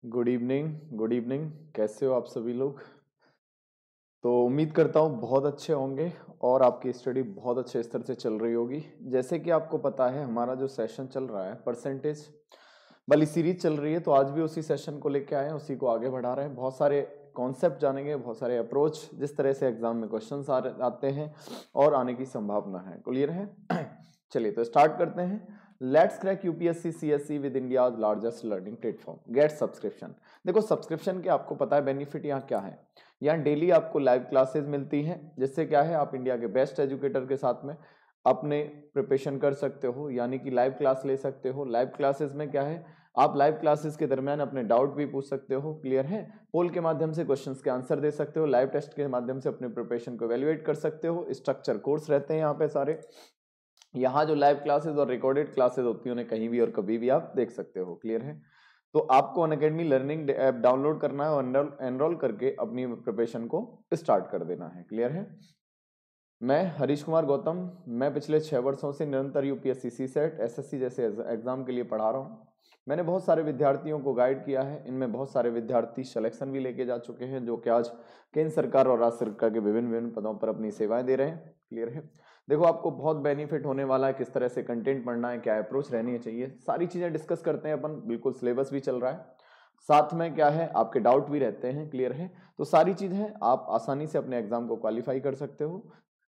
Good evening. Good evening. कैसे हो आप सभी लोग? तो उम्मीद करता हूँ बहुत अच्छे होंगे और आपकी स्टडी बहुत अच्छे स्तर से चल रही होगी। जैसे कि आपको पता है हमारा जो सेशन चल रहा है परसेंटेज वाली सीरीज चल रही है, तो आज भी उसी सेशन को लेके आए हैं, उसी को आगे बढ़ा रहे हैं। बहुत सारे कॉन्सेप्ट जानेंगे, बहुत सारे अप्रोच, जिस तरह से एग्जाम में क्वेश्चंस आते हैं और आने की संभावना है। क्लियर है? चलिए तो स्टार्ट करते हैं। Let's crack UPSC CSE with India largest learning platform get subscription. देखो सब्सक्रिप्शन के आपको पता है बेनिफिट यहाँ क्या है। यहाँ डेली आपको लाइव क्लासेस मिलती हैं, जिससे क्या है आप इंडिया के बेस्ट एजुकेटर के साथ में अपने प्रिपरेशन कर सकते हो, यानी कि लाइव क्लास ले सकते हो। लाइव क्लासेस में क्या है, आप लाइव क्लासेस के दरमियान अपने डाउट भी पूछ सकते हो। क्लियर है? पोल के माध्यम से क्वेश्चंस के आंसर दे सकते हो, लाइव टेस्ट के माध्यम से अपने प्रिपरेशन को एवेल्युएट कर सकते हो। स्ट्रक्चर कोर्स रहते हैं यहाँ पे सारे। यहाँ जो लाइव क्लासेस और रिकॉर्डेड क्लासेस होती है उन्हें कहीं भी और कभी भी आप देख सकते हो। क्लियर है? तो आपको अनअकैडमी लर्निंग ऐप डाउनलोड करना है और एनरोल करके अपनी प्रिपरेशन को स्टार्ट कर देना है। क्लियर है? मैं हरीश कुमार गौतम, मैं पिछले 6 वर्षों से निरंतर यूपीएससी सीसेट एसएससी जैसे एग्जाम के लिए पढ़ा रहा हूँ। मैंने बहुत सारे विद्यार्थियों को गाइड किया है, इनमें बहुत सारे विद्यार्थी सिलेक्शन भी लेके जा चुके हैं, जो कि आज केंद्र सरकार और राज्य सरकार के विभिन्न विभिन्न पदों पर अपनी सेवाएं दे रहे हैं। क्लियर है? देखो आपको बहुत बेनिफिट होने वाला है, किस तरह से कंटेंट पढ़ना है, क्या अप्रोच रहनी चाहिए, सारी चीजें डिस्कस करते हैं अपन। बिल्कुल सिलेबस भी चल रहा है, साथ में क्या है आपके डाउट भी रहते हैं। क्लियर है? तो सारी चीजें आप आसानी से अपने एग्जाम को क्वालिफाई कर सकते हो।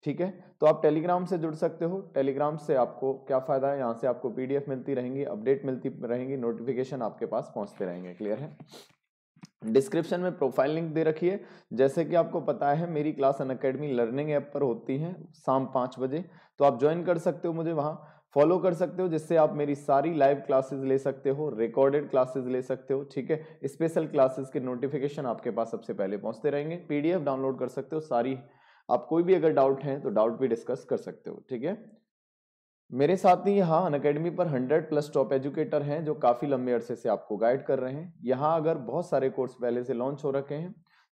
ठीक है? तो आप टेलीग्राम से जुड़ सकते हो। टेलीग्राम से आपको क्या फायदा है, यहाँ से आपको पीडीएफ मिलती रहेंगी, अपडेट मिलती रहेंगी, नोटिफिकेशन आपके पास पहुंचते रहेंगे। क्लियर है? डिस्क्रिप्शन में प्रोफाइल लिंक दे रखी है। जैसे कि आपको पता है मेरी क्लास अनअकैडमी लर्निंग ऐप पर होती है शाम 5 बजे, तो आप ज्वाइन कर सकते हो, मुझे वहां फॉलो कर सकते हो, जिससे आप मेरी सारी लाइव क्लासेस ले सकते हो, रिकॉर्डेड क्लासेस ले सकते हो। ठीक है? स्पेशल क्लासेस के नोटिफिकेशन आपके पास सबसे पहले पहुंचते रहेंगे। पीडीएफ डाउनलोड कर सकते हो सारी। आप कोई भी अगर डाउट है तो डाउट भी डिस्कस कर सकते हो। ठीक है? मेरे साथ ही यहाँ अनअकैडमी पर 100+ टॉप एजुकेटर हैं, जो काफी लंबे अरसे से आपको गाइड कर रहे हैं। यहाँ अगर बहुत सारे कोर्स पहले से लॉन्च हो रखे हैं,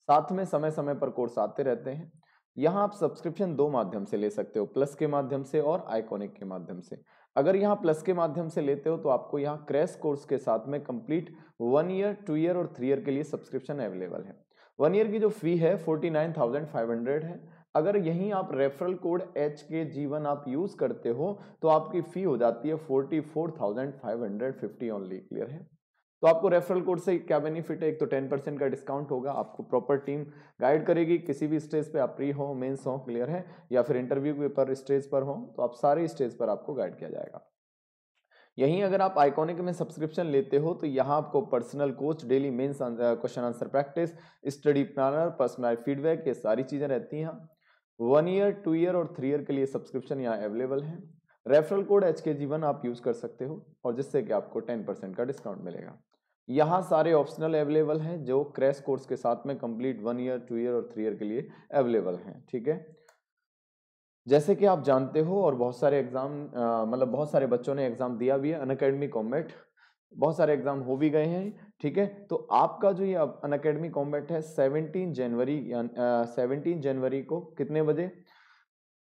साथ में समय समय पर कोर्स आते रहते हैं। यहाँ आप सब्सक्रिप्शन 2 माध्यम से ले सकते हो, प्लस के माध्यम से और आइकॉनिक के माध्यम से। अगर यहाँ प्लस के माध्यम से लेते हो तो आपको यहाँ क्रैश कोर्स के साथ में कंप्लीट 1 ईयर, 2 ईयर और 3 ईयर के लिए सब्सक्रिप्शन अवेलेबल है। 1 ईयर की जो फी है 49,500 है। अगर यहीं आप रेफरल कोड HKG1 आप यूज करते हो तो आपकी फी हो जाती है 44,550 ओनली। क्लियर है? तो आपको रेफरल कोड से क्या बेनिफिट है, एक तो 10% का डिस्काउंट होगा, आपको प्रॉपर टीम गाइड करेगी। किसी भी स्टेज पे आप प्री हो, मेंस हो, क्लियर है, या फिर इंटरव्यू पर स्टेज पर हो, तो आप सारे स्टेज पर आपको गाइड किया जाएगा। यहीं अगर आप आइकॉनिक में सब्सक्रिप्शन लेते हो तो यहाँ आपको personal coach, daily mains question answer practice, study planner, personal feedback, ये सारी चीजें रहती हैं। 1 ईयर, 2 ईयर और 3 ईयर के लिए सब्सक्रिप्शन यहाँ अवेलेबल है। रेफरल कोड HKG1 आप यूज कर सकते हो, और जिससे कि आपको 10% का डिस्काउंट मिलेगा। यहाँ सारे ऑप्शनल अवेलेबल हैं जो क्रैश कोर्स के साथ में कंप्लीट 1 ईयर, 2 ईयर और 3 ईयर के लिए अवेलेबल हैं। ठीक है? जैसे कि आप जानते हो, और बहुत सारे एग्जाम मतलब बहुत सारे बच्चों ने एग्जाम दिया भी है, अनअकैडमी कॉम्बैट बहुत सारे एग्जाम हो भी गए हैं। ठीक है? तो आपका जो ये अनअकैडमी कॉम्बैट है 17 जनवरी 17 जनवरी को कितने बजे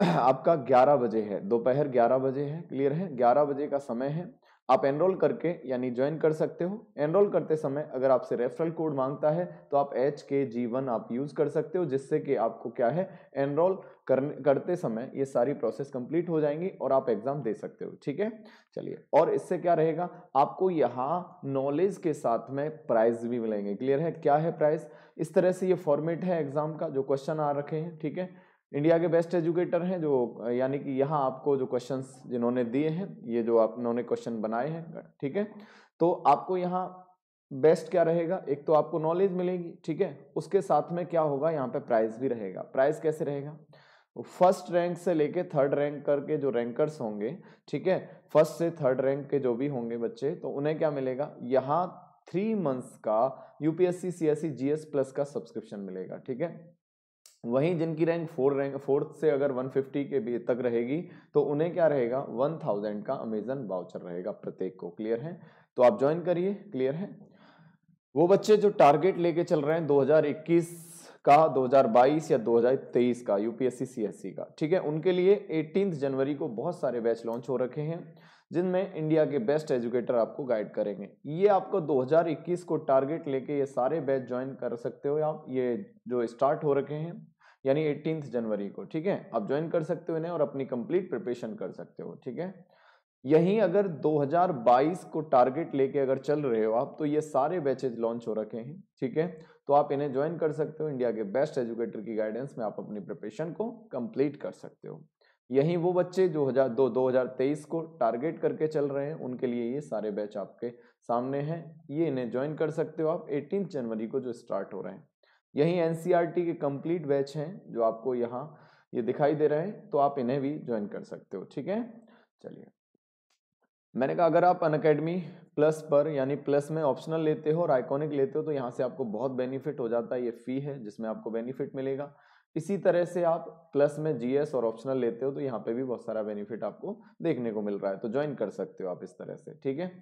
आपका 11 बजे है, दोपहर 11 बजे है। क्लियर है? 11 बजे का समय है। आप एनरोल करके यानी ज्वाइन कर सकते हो। एनरोल करते समय अगर आपसे रेफरल कोड मांगता है तो आप HKG1 आप यूज कर सकते हो, जिससे कि आपको क्या है एनरोल करते समय ये सारी प्रोसेस कंप्लीट हो जाएंगी और आप एग्जाम दे सकते हो। ठीक है? चलिए, और इससे क्या रहेगा, आपको यहाँ नॉलेज के साथ में प्राइज भी मिलेंगे। क्लियर है? क्या है प्राइज? इस तरह से ये फॉर्मेट है एग्जाम का, जो क्वेश्चन आ रखे हैं। ठीक है? इंडिया के बेस्ट एजुकेटर हैं, जो यानी कि यहाँ आपको जो क्वेश्चंस जिन्होंने दिए हैं, ये जो आप उन्होंने क्वेश्चन बनाए हैं। ठीक है? तो आपको यहाँ बेस्ट क्या रहेगा, एक तो आपको नॉलेज मिलेगी। ठीक है? उसके साथ में क्या होगा, यहाँ पे प्राइस भी रहेगा। प्राइस कैसे रहेगा, फर्स्ट रैंक से लेके थर्ड रैंक करके जो रैंकर्स होंगे, ठीक है, फर्स्ट से थर्ड रैंक के जो भी होंगे बच्चे, तो उन्हें क्या मिलेगा, यहाँ 3 मंथ्स का यूपीएससी सीएसई जीएस प्लस का सब्सक्रिप्शन मिलेगा। ठीक है? वहीं जिनकी रैंक फोर्थ से अगर 150 के भी तक रहेगी तो उन्हें क्या रहेगा, 1000 का अमेजन वाउचर रहेगा प्रत्येक को। क्लियर है? तो आप ज्वाइन करिए। क्लियर है? वो बच्चे जो टारगेट लेके चल रहे हैं 2021 का, 2022 या 2023 का यूपीएससी सीएससी का, ठीक है, उनके लिए 18 जनवरी को बहुत सारे बैच लॉन्च हो रखे हैं। जिनमें इंडिया के बेस्ट एजुकेटर आपको गाइड करेंगे। ये आपको 2021 को टारगेट लेके ये सारे बैच ज्वाइन कर सकते हो आप, ये जो स्टार्ट हो रखे हैं यानी 18 जनवरी को, ठीक है, आप ज्वाइन कर सकते हो इन्हें और अपनी कंप्लीट प्रिपरेशन कर सकते हो, ठीक है। यही अगर 2022 को टारगेट लेके अगर चल रहे हो आप, तो ये सारे बैचेज लॉन्च हो रखे हैं, ठीक है, तो आप इन्हें ज्वाइन कर सकते हो। इंडिया के बेस्ट एजुकेटर की गाइडेंस में आप अपनी प्रिपरेशन को कंप्लीट कर सकते हो। यही वो बच्चे जो 2023 को टारगेट करके चल रहे हैं, उनके लिए ये सारे बैच आपके सामने हैं, ये इन्हें ज्वाइन कर सकते हो आप 18 जनवरी को जो स्टार्ट हो रहे हैं। यही एनसीईआरटी के कंप्लीट बैच हैं जो आपको यहाँ ये दिखाई दे रहे हैं, तो आप इन्हें भी ज्वाइन कर सकते हो, ठीक है। चलिए, मैंने कहा अगर आप अनअकैडमी प्लस पर यानी प्लस में ऑप्शनल लेते हो और आइकॉनिक लेते हो तो यहाँ से आपको बहुत बेनिफिट हो जाता है, ये फी है जिसमें आपको बेनिफिट मिलेगा। इसी तरह से आप प्लस में जीएस और ऑप्शनल लेते हो तो यहाँ पे भी बहुत सारा बेनिफिट आपको देखने को मिल रहा है, तो ज्वाइन कर सकते हो आप इस तरह से, ठीक है।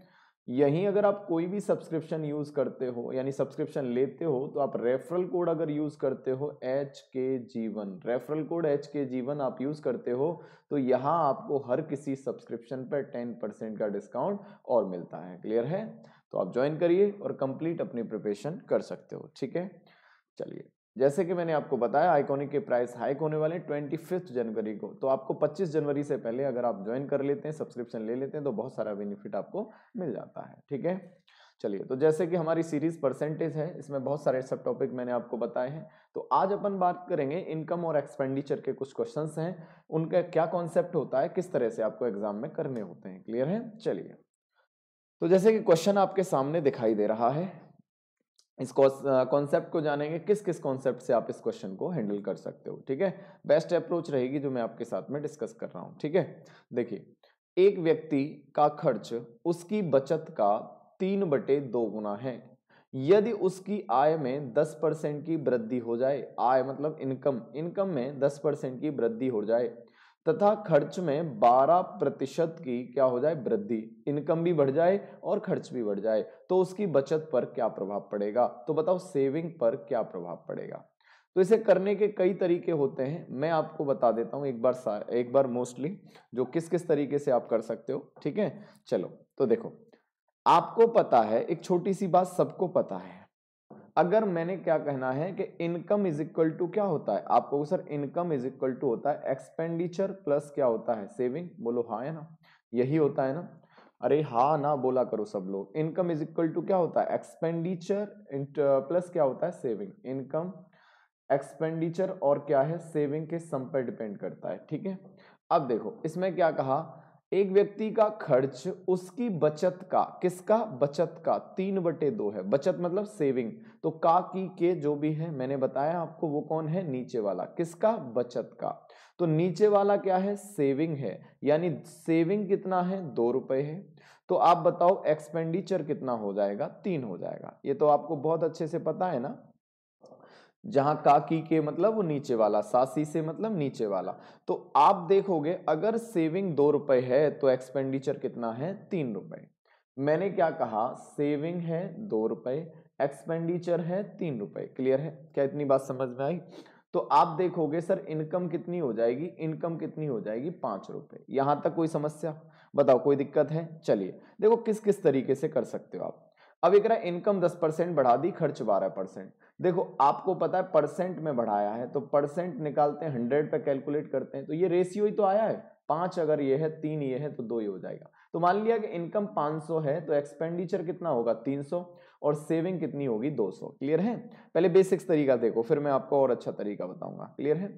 यहीं अगर आप कोई भी सब्सक्रिप्शन यूज करते हो यानी सब्सक्रिप्शन लेते हो तो आप रेफरल कोड अगर यूज करते हो HKG1, रेफरल कोड HKG1 आप यूज करते हो तो यहाँ आपको हर किसी सब्सक्रिप्शन पर 10% का डिस्काउंट और मिलता है। क्लियर है? तो आप ज्वाइन करिए और कंप्लीट अपनी प्रिपरेशन कर सकते हो, ठीक है। चलिए, जैसे कि मैंने आपको बताया आइकॉनिक के प्राइस हाइक होने वाले 25 जनवरी को, तो आपको 25 जनवरी से पहले अगर आप ज्वाइन कर लेते हैं, सब्सक्रिप्शन ले लेते हैं तो बहुत सारा बेनिफिट आपको मिल जाता है, ठीक है। चलिए, तो जैसे कि हमारी सीरीज परसेंटेज है, इसमें बहुत सारे सब टॉपिक मैंने आपको बताए हैं, तो आज अपन बात करेंगे इनकम और एक्सपेंडिचर के कुछ क्वेश्चंस हैं, उनका क्या कॉन्सेप्ट होता है, किस तरह से आपको एग्जाम में करने होते हैं। क्लियर है? चलिए, तो जैसे कि क्वेश्चन आपके सामने दिखाई दे रहा है, इस कॉन्सेप्ट को जानेंगे, किस किस कॉन्सेप्ट से आप इस क्वेश्चन को हैंडल कर सकते हो, ठीक है। बेस्ट अप्रोच रहेगी जो मैं आपके साथ में डिस्कस कर रहा हूं, ठीक है। देखिए, एक व्यक्ति का खर्च उसकी बचत का 3/2 गुना है यदि उसकी आय में 10% की वृद्धि हो जाए। आय मतलब इनकम में 10% की वृद्धि हो जाए तथा खर्च में 12% की क्या हो जाए, वृद्धि। इनकम भी बढ़ जाए और खर्च भी बढ़ जाए तो उसकी बचत पर क्या प्रभाव पड़ेगा? तो बताओ, सेविंग पर क्या प्रभाव पड़ेगा? तो इसे करने के कई तरीके होते हैं, मैं आपको बता देता हूं एक बार मोस्टली जो किस किस तरीके से आप कर सकते हो, ठीक है। चलो, तो देखो, आपको पता है, एक छोटी सी बात सबको पता है, अगर मैंने क्या कहना है कि इनकम इज इक्वल टू क्या होता है, आपको sir income is equal to होता है एक्सपेंडिचर प्लस क्या होता है, सेविंग। बोलो हाँ है ना, यही होता है ना। अरे हाँ ना बोला करो सब लोग। इनकम इज इक्वल टू क्या होता है, एक्सपेंडिचर प्लस क्या होता है, सेविंग। इनकम, एक्सपेंडिचर और क्या है, सेविंग के सम पर डिपेंड करता है, ठीक है। अब देखो, इसमें क्या कहा, एक व्यक्ति का खर्च उसकी बचत का, किसका, बचत का 3/2 है। बचत मतलब सेविंग, तो का की के जो भी है मैंने बताया आपको वो कौन है, नीचे वाला, किसका, बचत का। तो नीचे वाला क्या है, सेविंग है, यानी सेविंग कितना है, 2 रुपए है। तो आप बताओ एक्सपेंडिचर कितना हो जाएगा, 3 हो जाएगा। ये तो आपको बहुत अच्छे से पता है ना। जहां काकी के मतलब वो नीचे वाला, सासी से मतलब नीचे वाला। तो आप देखोगे अगर सेविंग 2 रुपए है तो एक्सपेंडिचर कितना है, 3 रुपए। मैंने क्या कहा, सेविंग है 2 रुपए, एक्सपेंडिचर है 3 रुपए। क्लियर है? क्या इतनी बात समझ में आई? तो आप देखोगे सर इनकम कितनी हो जाएगी, इनकम कितनी हो जाएगी, 5 रुपए। यहां तक कोई समस्या? बताओ, कोई दिक्कत है? चलिए देखो किस किस तरीके से कर सकते हो आप। अब एक इनकम 10% बढ़ा दी, खर्च 12%। देखो आपको पता है परसेंट में बढ़ाया है तो परसेंट निकालते हैं, 100 पे कैलकुलेट करते हैं, तो ये रेशियो ही तो आया है। 5 अगर ये है, 3 ये है, तो 2 ही हो जाएगा। तो मान लिया कि इनकम 500 है तो एक्सपेंडिचर कितना होगा, 300, और सेविंग कितनी होगी, 200। क्लियर है? पहले बेसिक्स तरीका देखो, फिर मैं आपको और अच्छा तरीका बताऊंगा। क्लियर है?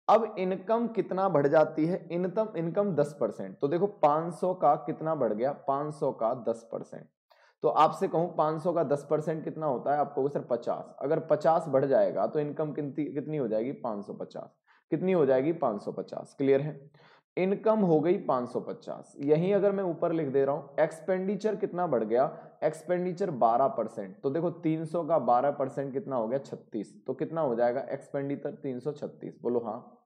अब इनकम कितना बढ़ जाती है, इनकम 10%, तो देखो 500 का कितना बढ़ गया, 500 का 10%। तो आपसे कहूं 500 का 10% कितना होता है, आपको सर 50। अगर 50 बढ़ जाएगा तो इनकम कितनी हो जाएगी, 550। कितनी हो जाएगी, 550। क्लियर है? इनकम हो गई 550। यहीं अगर मैं ऊपर लिख दे रहा हूं एक्सपेंडिचर कितना बढ़ गया, एक्सपेंडिचर 12%। तो देखो 300 का 12% कितना हो गया, 36। तो कितना हो जाएगा एक्सपेंडिचर, 336। बोलो हाँ।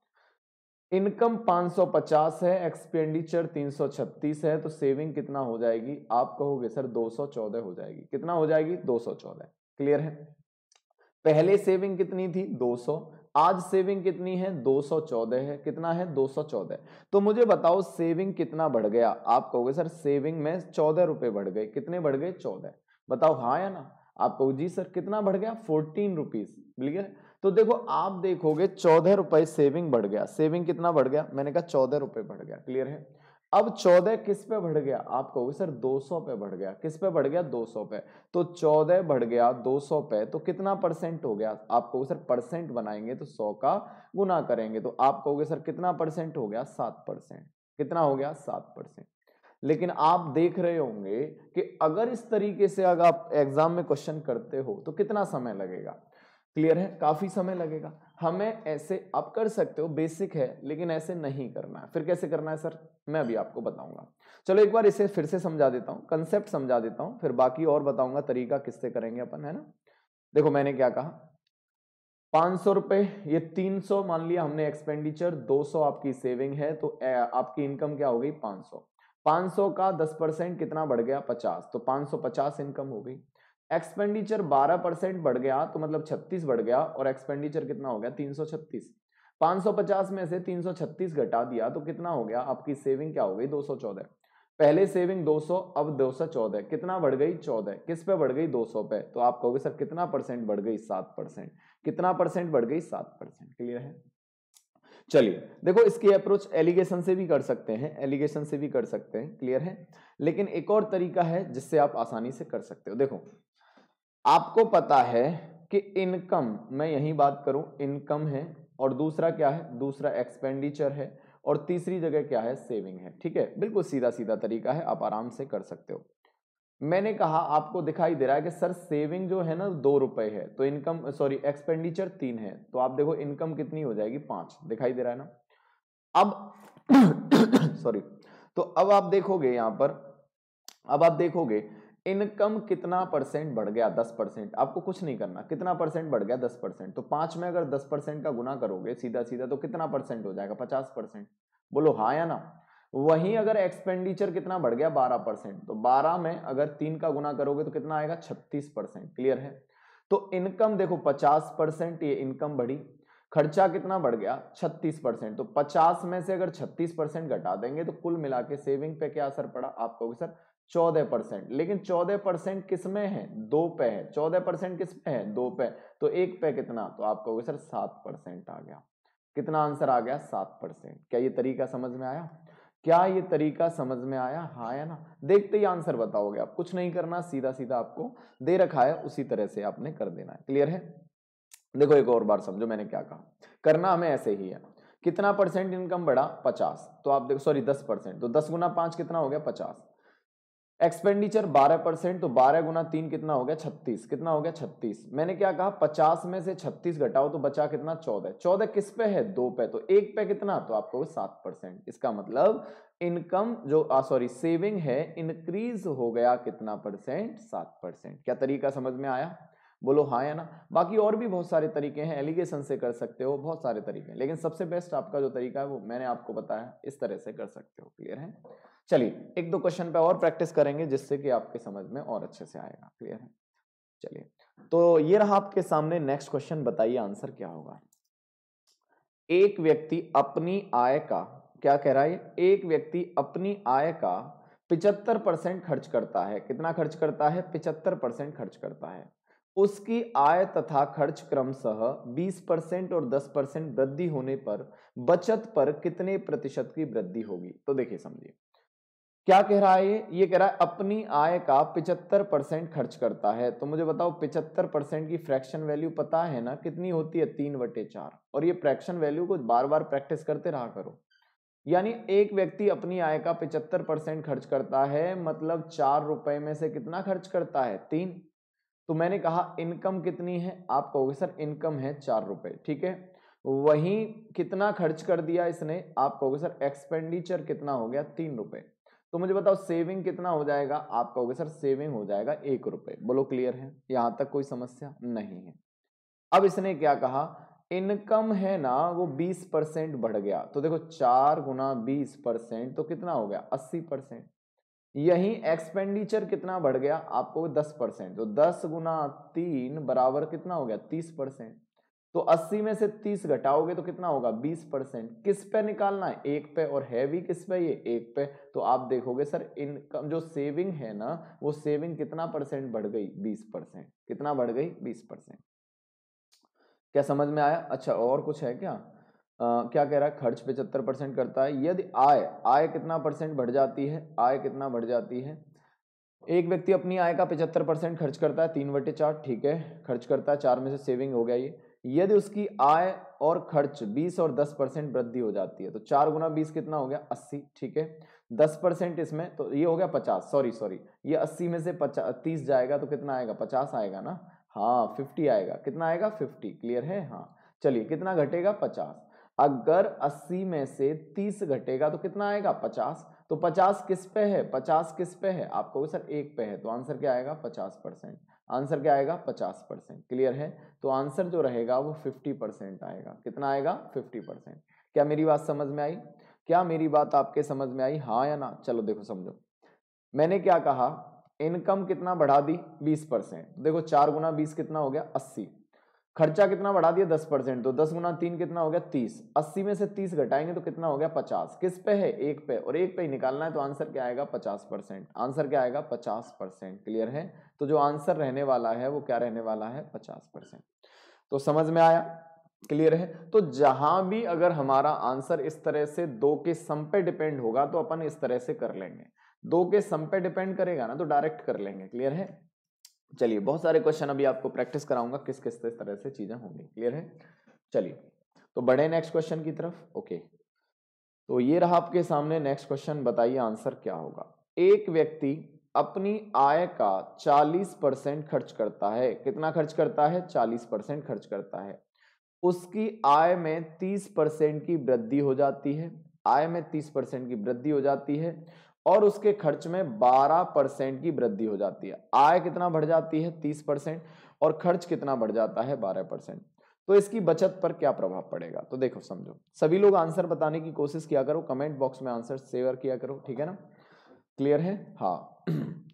इनकम 550 है, एक्सपेंडिचर 336 है, तो सेविंग कितना हो जाएगी, आप कहोगे सर 214 हो जाएगी। कितना हो जाएगी, 214। क्लियर है? पहले सेविंग कितनी थी 200, आज सेविंग कितनी है 214 है, कितना है 214। तो मुझे बताओ सेविंग कितना बढ़ गया। आप कहोगे सर सेविंग में 14 रुपए बढ़ गए, कितने बढ़ गए 14। बताओ हाँ या ना। आप कहो जी सर कितना बढ़ गया 14 रुपीज। क्लियर। तो देखो आप देखोगे 14 रुपए सेविंग बढ़ गया। सेविंग कितना बढ़ गया, मैंने कहा 14 रुपए बढ़ गया। क्लियर है। अब 14 किस पे बढ़ गया, आप कहोगे सर 200 पे बढ़ गया। किस पे बढ़ गया 200 पे। तो 14 बढ़ गया 200 पे, तो कितना परसेंट हो गया। आप कहोगे सर परसेंट बनाएंगे तो 100 का गुना करेंगे, तो आप कहोगे सर कितना परसेंट हो गया 7%। कितना हो गया 7%। लेकिन आप देख रहे होंगे कि अगर इस तरीके से अगर आप एग्जाम में क्वेश्चन करते हो तो कितना समय लगेगा। क्लियर है, काफी समय लगेगा। हमें ऐसे आप कर सकते हो, बेसिक है, लेकिन ऐसे नहीं करना है। फिर कैसे करना है सर, मैं अभी आपको बताऊंगा। चलो एक बार इसे फिर से समझा देता हूं, कंसेप्ट समझा देता हूं, फिर बाकी और बताऊंगा तरीका किससे करेंगे अपन, है ना। देखो मैंने क्या कहा, 500 रुपए, ये 300 मान लिया हमने एक्सपेंडिचर, 200 आपकी सेविंग है, तो आपकी इनकम क्या हो गई 500। 500 का 10% कितना बढ़ गया 50, तो 550 इनकम हो गई। एक्सपेंडिचर 12% बढ़ गया तो मतलब 36 बढ़ गया, और एक्सपेंडिचर कितना हो गया 336। 550 में से 336 घटा दिया तो कितना हो गया, आपकी सेविंग क्या हो गई 214। पहले सेविंग 200, अब 214, कितना बढ़ गई 14। किस पे बढ़ गई 200 पे। तो आप कहोगे सर कितना परसेंट बढ़ गई 7%। कितना परसेंट बढ़ गई 7%। क्लियर है। चलिए देखो इसकी अप्रोच एलिगेशन से भी कर सकते हैं, एलिगेशन से भी कर सकते हैं। क्लियर है। लेकिन एक और तरीका है जिससे आप आसानी से कर सकते हो। देखो आपको पता है कि इनकम, मैं यही बात करूं, इनकम है, और दूसरा क्या है, दूसरा एक्सपेंडिचर है, और तीसरी जगह क्या है सेविंग है। ठीक है, बिल्कुल सीधा सीधा तरीका है, आप आराम से कर सकते हो। मैंने कहा आपको दिखाई दे रहा है कि सर सेविंग जो है ना 2 रुपए है, तो इनकम सॉरी एक्सपेंडिचर 3 है, तो आप देखो इनकम कितनी हो जाएगी 5। दिखाई दे रहा है ना। अब सॉरी, तो अब आप देखोगे यहां पर, अब आप देखोगे इनकम कितना परसेंट बढ़ गया 10%। आपको कुछ नहीं करना, कितना परसेंट बढ़ गया 10%। तो 5 में अगर 10% का गुना करोगे सीधा सीधा तो कितना परसेंट हो जाएगा 50%। बोलो हाँ या ना। वहीं अगर एक्सपेंडिचर कितना बढ़ गया 12%, तो 12 में अगर 3 का गुना करोगे तो कितना आएगा 36%। क्लियर है। तो इनकम देखो 50%, ये इनकम बढ़ी। खर्चा कितना बढ़ गया 36%, तो 50 में से अगर 36% घटा देंगे तो कुल मिला के सेविंग पे क्या असर पड़ा। आप कहोगे सर 14%। लेकिन 14% किस में है, 2 पे है। 14% किस पे है 2 पे, तो 1 पे कितना, तो आप कहोगे सर 7% आ गया। कितना आंसर आ गया 7%। क्या ये तरीका समझ में आया, क्या ये तरीका समझ में आया, हाँ या ना। देखते ही आंसर बताओगे आप, कुछ नहीं करना, सीधा सीधा आपको दे रखा है उसी तरह से आपने कर देना है। क्लियर है। देखो एक और बार समझो मैंने क्या कहा, करना हमें ऐसे ही है। कितना परसेंट इनकम बढ़ा 50, तो आप देखो सॉरी 10%, तो 10 गुना 5 कितना हो गया 50। एक्सपेंडिचर 12%, तो 12 गुना 3 कितना हो गया 36। कितना हो गया 36। मैंने क्या कहा 50 में से 36 घटाओ तो बचा कितना 14। 14 किस पे है 2 पे, तो 1 पे कितना, तो आपको 7%। इसका मतलब इनकम जो सॉरी सेविंग है इंक्रीज हो गया कितना परसेंट 7%। क्या तरीका समझ में आया, बोलो हाँ या ना। बाकी और भी बहुत सारे तरीके हैं, एलिगेशन से कर सकते हो, बहुत सारे तरीके हैं, लेकिन सबसे बेस्ट आपका जो तरीका है वो मैंने आपको बताया, इस तरह से कर सकते हो। क्लियर है। चलिए एक दो क्वेश्चन पे और प्रैक्टिस करेंगे जिससे कि आपके समझ में और अच्छे से आएगा। क्लियर है। चलिए तो ये रहा आपके सामने नेक्स्ट क्वेश्चन, बताइए आंसर क्या होगा। एक व्यक्ति अपनी आय का, क्या कह रहा है, एक व्यक्ति अपनी आय का 75% खर्च करता है। कितना खर्च करता है 75% खर्च करता है। उसकी आय तथा खर्च क्रमशः 20% और 10% वृद्धि होने पर बचत पर कितने प्रतिशत की वृद्धि होगी। तो देखिए समझिए क्या कह रहा है, ये कह रहा है अपनी आय का 75% खर्च करता है। तो मुझे बताओ 75% की फ्रैक्शन वैल्यू पता है ना, कितनी होती है 3/4। और ये फ्रैक्शन वैल्यू को बार बार प्रैक्टिस करते रहा करो। यानी एक व्यक्ति अपनी आय का 75% खर्च करता है, मतलब 4 रुपए में से कितना खर्च करता है 3। तो मैंने कहा इनकम कितनी है, आप कहोगे सर इनकम है 4 रुपए, ठीक है। वहीं कितना खर्च कर दिया इसने, आप कहोगे सर एक्सपेंडिचर कितना हो गया 3 रुपए। तो मुझे बताओ सेविंग कितना हो जाएगा, आप कहोगे सर सेविंग हो जाएगा 1 रुपए। बोलो क्लियर है, यहां तक कोई समस्या नहीं है। अब इसने क्या कहा, इनकम है ना वो 20% बढ़ गया। तो देखो 4 गुना 20% तो कितना हो गया 80%। यही एक्सपेंडिचर कितना बढ़ गया आपको 10%, तो 10 गुना 3 बराबर कितना हो गया 30%। तो 80 में से 30 घटाओगे तो कितना होगा 20%। किस पे निकालना है, एक पे, और है भी किस पे, ये एक पे। तो आप देखोगे सर इनकम जो सेविंग है ना, वो सेविंग कितना परसेंट बढ़ गई 20%। कितना बढ़ गई 20%। क्या समझ में आया? अच्छा और कुछ है क्या? क्या कह रहा है, खर्च 75% करता है। यदि आय आय कितना परसेंट बढ़ जाती है, आय कितना बढ़ जाती है। एक व्यक्ति अपनी आय का 75% खर्च करता है, 3/4, ठीक है, खर्च करता है, 4 में से सेविंग हो गया ये। यदि उसकी आय और खर्च 20 और 10% वृद्धि हो जाती है, तो 4 गुना 20 कितना हो गया 80, ठीक है। 10% इसमें, तो ये हो गया 50, सॉरी ये 80 में से 30 जाएगा तो कितना आएगा 50 आएगा ना, हाँ 50 आएगा। कितना आएगा 50, क्लियर है? हाँ चलिए, कितना घटेगा 50। अगर 80 में से 30 घटेगा तो कितना आएगा 50। तो 50 किस पे है, 50 किस पे है, आप कहोगे सर एक पे है, तो आंसर क्या आएगा 50%। आंसर क्या आएगा 50%, क्लियर है? तो आंसर जो रहेगा वो 50% आएगा। कितना आएगा 50%। क्या मेरी बात समझ में आई? क्या मेरी बात आपके समझ में आई, हाँ या ना? चलो देखो समझो, मैंने क्या कहा, इनकम कितना बढ़ा दी 20%, देखो 4 गुना 20 कितना हो गया 80। खर्चा कितना बढ़ा दिया 10%, तो 10 गुना 3 कितना हो गया 30। 80 में से 30 घटाएंगे तो कितना हो गया 50। किस पे है, एक पे, और एक पे ही निकालना है, तो आंसर क्या आएगा 50%। आंसर क्या आएगा 50%, क्लियर है? तो जो आंसर रहने वाला है वो क्या रहने वाला है 50%। तो समझ में आया, क्लियर है? तो जहां भी अगर हमारा आंसर इस तरह से दो के सम पे डिपेंड होगा तो अपन इस तरह से कर लेंगे। दो के सम पे डिपेंड करेगा ना तो डायरेक्ट कर लेंगे, क्लियर है? चलिए बहुत सारे क्वेश्चन अभी आपको प्रैक्टिस कराऊंगा किस किस तरह से चीजें होंगी, क्लियर है? चलिए तो बढ़े नेक्स्ट क्वेश्चन की तरफ। ओके, तो ये रहा आपके सामने नेक्स्ट क्वेश्चन, बताइए आंसर क्या होगा। एक व्यक्ति अपनी आय का 40% खर्च करता है। कितना खर्च करता है 40% खर्च करता है। उसकी आय में 30% की वृद्धि हो जाती है। आय में 30% की वृद्धि हो जाती है और उसके खर्च में 12% की वृद्धि हो जाती है। आय कितना बढ़ जाती है 30% और खर्च कितना बढ़ जाता है 12%। तो इसकी बचत पर क्या प्रभाव पड़ेगा? तो देखो समझो, सभी लोग आंसर बताने की कोशिश किया करो, कमेंट बॉक्स में आंसर शेयर किया करो, ठीक है ना? क्लियर है? हाँ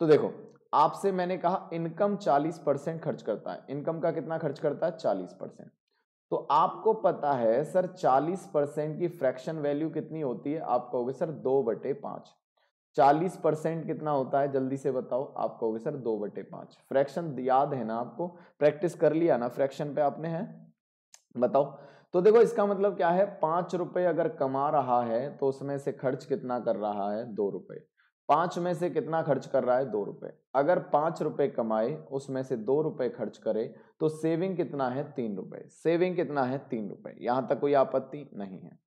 तो देखो, आपसे मैंने कहा इनकम 40% खर्च करता है। इनकम का कितना खर्च करता है 40%। तो आपको पता है सर 40% की फ्रैक्शन वैल्यू कितनी होती है? आप कहोगे सर 2/5। 40% कितना होता है जल्दी से बताओ? आप कहोगे सर 2/5। फ्रैक्शन याद है ना आपको? प्रैक्टिस कर लिया ना फ्रैक्शन पे आपने, है? बताओ। तो देखो इसका मतलब क्या है, 5 रुपए अगर कमा रहा है तो उसमें से खर्च कितना कर रहा है 2 रुपए। 5 में से कितना खर्च कर रहा है 2 रुपए। अगर 5 रुपए कमाए उसमें से 2 रुपए खर्च करे तो सेविंग कितना है 3 रुपए। सेविंग कितना है 3 रुपए। यहां तक कोई आपत्ति नहीं है?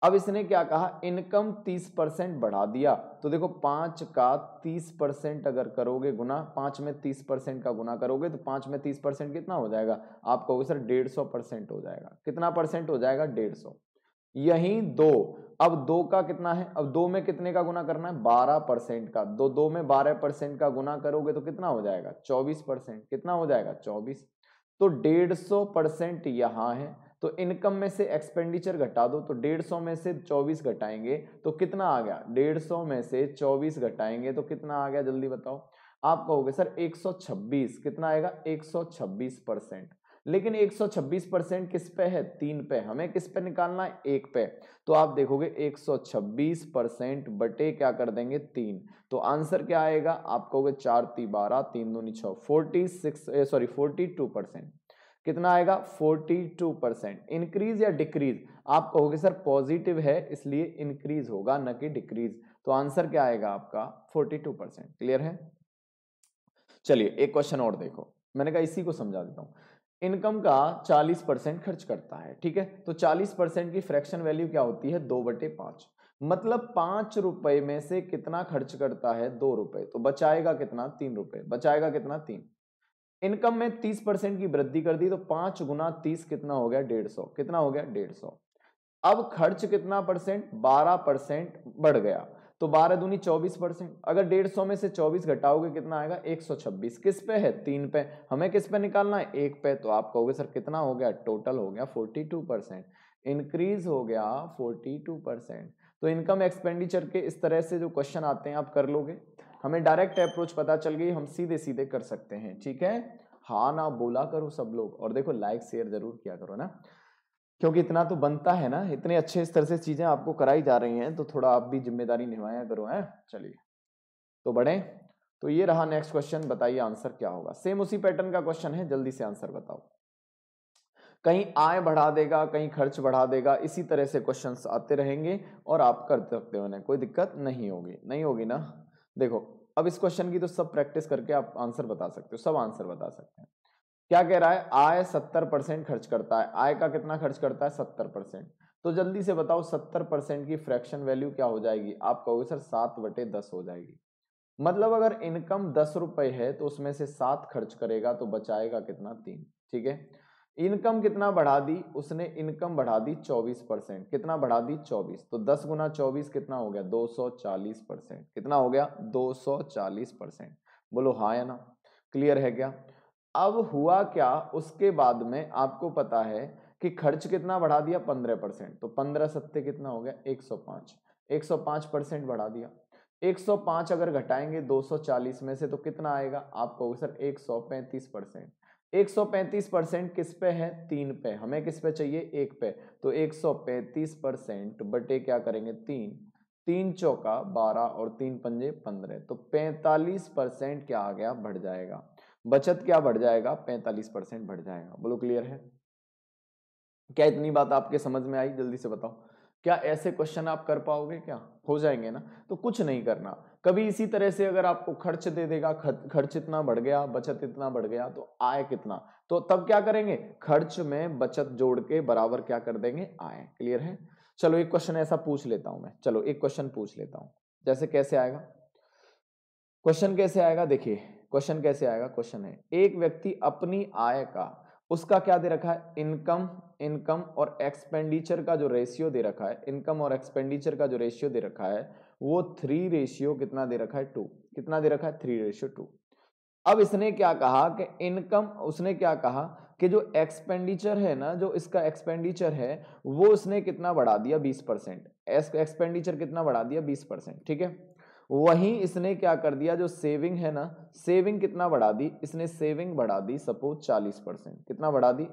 अब इसने क्या कहा, इनकम 30% बढ़ा दिया। तो देखो 5 का 30% अगर करोगे गुना, 5 में 30% का गुना करोगे तो 5 में 30% कितना हो जाएगा? आप कहोगे सर 150% हो जाएगा। कितना परसेंट हो जाएगा 150। यही दो, अब दो का कितना है, अब दो में कितने का गुना करना है 12% का। दो में 12% का गुना करोगे तो कितना हो जाएगा 24%। कितना हो जाएगा 24। तो 150% यहां है। तो इनकम में से एक्सपेंडिचर घटा दो, तो 150 में से 24 घटाएंगे तो कितना आ गया, 150 में से 24 घटाएंगे तो कितना आ गया जल्दी बताओ? आप कहोगे सर 126। कितना आएगा 126%। लेकिन 126% किस पे है 3 पे, हमें किस पे निकालना है 1 पे। तो आप देखोगे 126% बटे क्या कर देंगे 3। तो आंसर क्या आएगा? आप कहोगे 4 × 3 = 12, 3 दूनी 6, 42%। कितना आएगा 42%। इंक्रीज या डिक्रीज? आप कहोगे सर पॉजिटिव है इसलिए इंक्रीज होगा न कि डिक्रीज। तो आंसर क्या आएगा आपका 42%। क्लियर है? चलिए एक क्वेश्चन और देखो, मैंने कहा इसी को समझा देता हूं। इनकम का 40% खर्च करता है, ठीक है? तो 40% की फ्रैक्शन वैल्यू क्या होती है 2/5। मतलब 5 रुपए में से कितना खर्च करता है 2 रुपए, तो बचाएगा कितना 3 रुपए। बचाएगा कितना 3। इनकम में 30% की वृद्धि कर दी तो 5 गुना 30 कितना हो गया 150। कितना हो गया 150। अब खर्च कितना परसेंट 12% बढ़ गया, तो 12 दूनी 24%। अगर 150 में से 24 घटाओगे कितना आएगा 126। किस पे है 3 पे, हमें किस पे निकालना है 1 पे। तो आप कहोगे सर कितना हो गया, टोटल हो गया 42%। इंक्रीज हो गया 42%। तो इनकम एक्सपेंडिचर के इस तरह से जो क्वेश्चन आते हैं आप कर लोगे। हमें डायरेक्ट अप्रोच पता चल गई, हम सीधे सीधे कर सकते हैं। ठीक है, हाँ ना बोला करो सब लोग, और देखो लाइक शेयर जरूर किया करो ना, क्योंकि इतना तो बनता है ना, इतने अच्छे स्तर से चीजें आपको कराई जा रही हैं, तो थोड़ा आप भी जिम्मेदारी निभाया करो। है चलिए तो बढ़े। तो ये रहा नेक्स्ट क्वेश्चन, बताइए आंसर क्या होगा। सेम उसी पैटर्न का क्वेश्चन है, जल्दी से आंसर बताओ। कहीं आय बढ़ा देगा, कहीं खर्च बढ़ा देगा, इसी तरह से क्वेश्चंस आते रहेंगे और आप कर सकते हो, कोई दिक्कत नहीं होगी, नहीं होगी ना। देखो अब इस क्वेश्चन की तो सब प्रैक्टिस करके आप आंसर बता सकते हो, सब आंसर बता सकते हैं। क्या कह रहा है, आय 70% खर्च करता है। आय का कितना खर्च करता है, 70%। तो जल्दी से बताओ 70% की फ्रैक्शन वैल्यू क्या हो जाएगी। आप कहोगे सर 7/10 हो जाएगी। मतलब अगर इनकम 10 रुपए है तो उसमें से 7 खर्च करेगा तो बचाएगा कितना, 3। ठीक है, इनकम कितना बढ़ा दी उसने, इनकम बढ़ा दी 24%। कितना बढ़ा दी, 24। तो 10 गुना 24 कितना हो गया, 240%। कितना हो गया, 240%। बोलो हाँ या ना, क्लियर है क्या। अब हुआ क्या, उसके बाद में आपको पता है कि खर्च कितना बढ़ा दिया, 15%। तो 15 सत्ते कितना हो गया, 105। 105% बढ़ा दिया। 105 अगर घटाएंगे 240 में से तो कितना आएगा, आप कहोगे सर 135%। 135% किस पे है, 3 पे। हमें किस पे चाहिए, 1 पे। तो 135% बटे क्या करेंगे, 3। 3 चौका 12 और 3 पंजे 15, तो 45% क्या आ गया, बढ़ जाएगा। बचत क्या बढ़ जाएगा, 45% बढ़ जाएगा। बोलो क्लियर है क्या, इतनी बात आपके समझ में आई, जल्दी से बताओ। क्या ऐसे क्वेश्चन आप कर पाओगे, क्या हो जाएंगे ना। तो कुछ नहीं करना, कभी इसी तरह से अगर आपको खर्च दे देगा, खर्च इतना बढ़ गया, बचत इतना बढ़ गया, तो आय कितना, तो तब क्या करेंगे, खर्च में बचत जोड़ के बराबर क्या कर देंगे, आय। क्लियर है। चलो एक क्वेश्चन ऐसा पूछ लेता हूं मैं, चलो एक क्वेश्चन पूछ लेता हूं। जैसे कैसे आएगा क्वेश्चन, कैसे आएगा देखिए, क्वेश्चन कैसे आएगा। क्वेश्चन है, एक व्यक्ति अपनी आय का, उसका क्या दे रखा है, इनकम, इनकम और एक्सपेंडिचर का जो रेशियो दे रखा है, इनकम और एक्सपेंडिचर का जो रेशियो दे रखा है वो 3 रेशियो कितना दे रखा है, 2। कितना दे रखा है, 3:2। अब इसने क्या कहा कि इनकम, उसने क्या कहा कि जो एक्सपेंडिचर है ना, जो इसका एक्सपेंडिचर है वो उसने कितना बढ़ा दिया, 20%। एक्सपेंडिचर कितना बढ़ा दिया, 20%। ठीक है, वहीं इसने क्या कर दिया, जो सेविंग है ना, सेविंग कितना बढ़ा दी इसने, सेविंग बढ़ा दी सपोज 40%। कितना बढ़ा दी,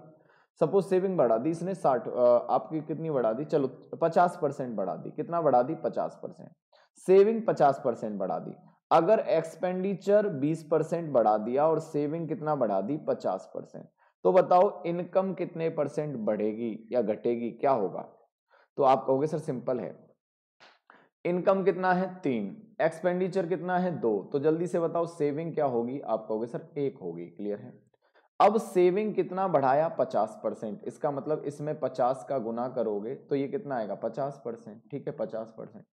सपोज सेविंग बढ़ा दी इसने 60, आपकी कितनी बढ़ा दी, चलो 50% बढ़ा दी। कितना बढ़ा दी, 50%। सेविंग 50% बढ़ा दी। अगर एक्सपेंडिचर 20% बढ़ा दिया और सेविंग कितना बढ़ा दी, 50%, तो बताओ इनकम कितने परसेंट बढ़ेगी या घटेगी, क्या होगा। तो आप कहोगे सर सिंपल है, इनकम कितना है 3, एक्सपेंडिचर कितना है 2, तो जल्दी से बताओ सेविंग क्या होगी, आप कहोगे सर 1 होगी। क्लियर है। अब सेविंग कितना बढ़ाया, 50%। इसका मतलब इसमें 50 का गुना करोगे तो ये कितना आएगा, 50%। ठीक है, 50%।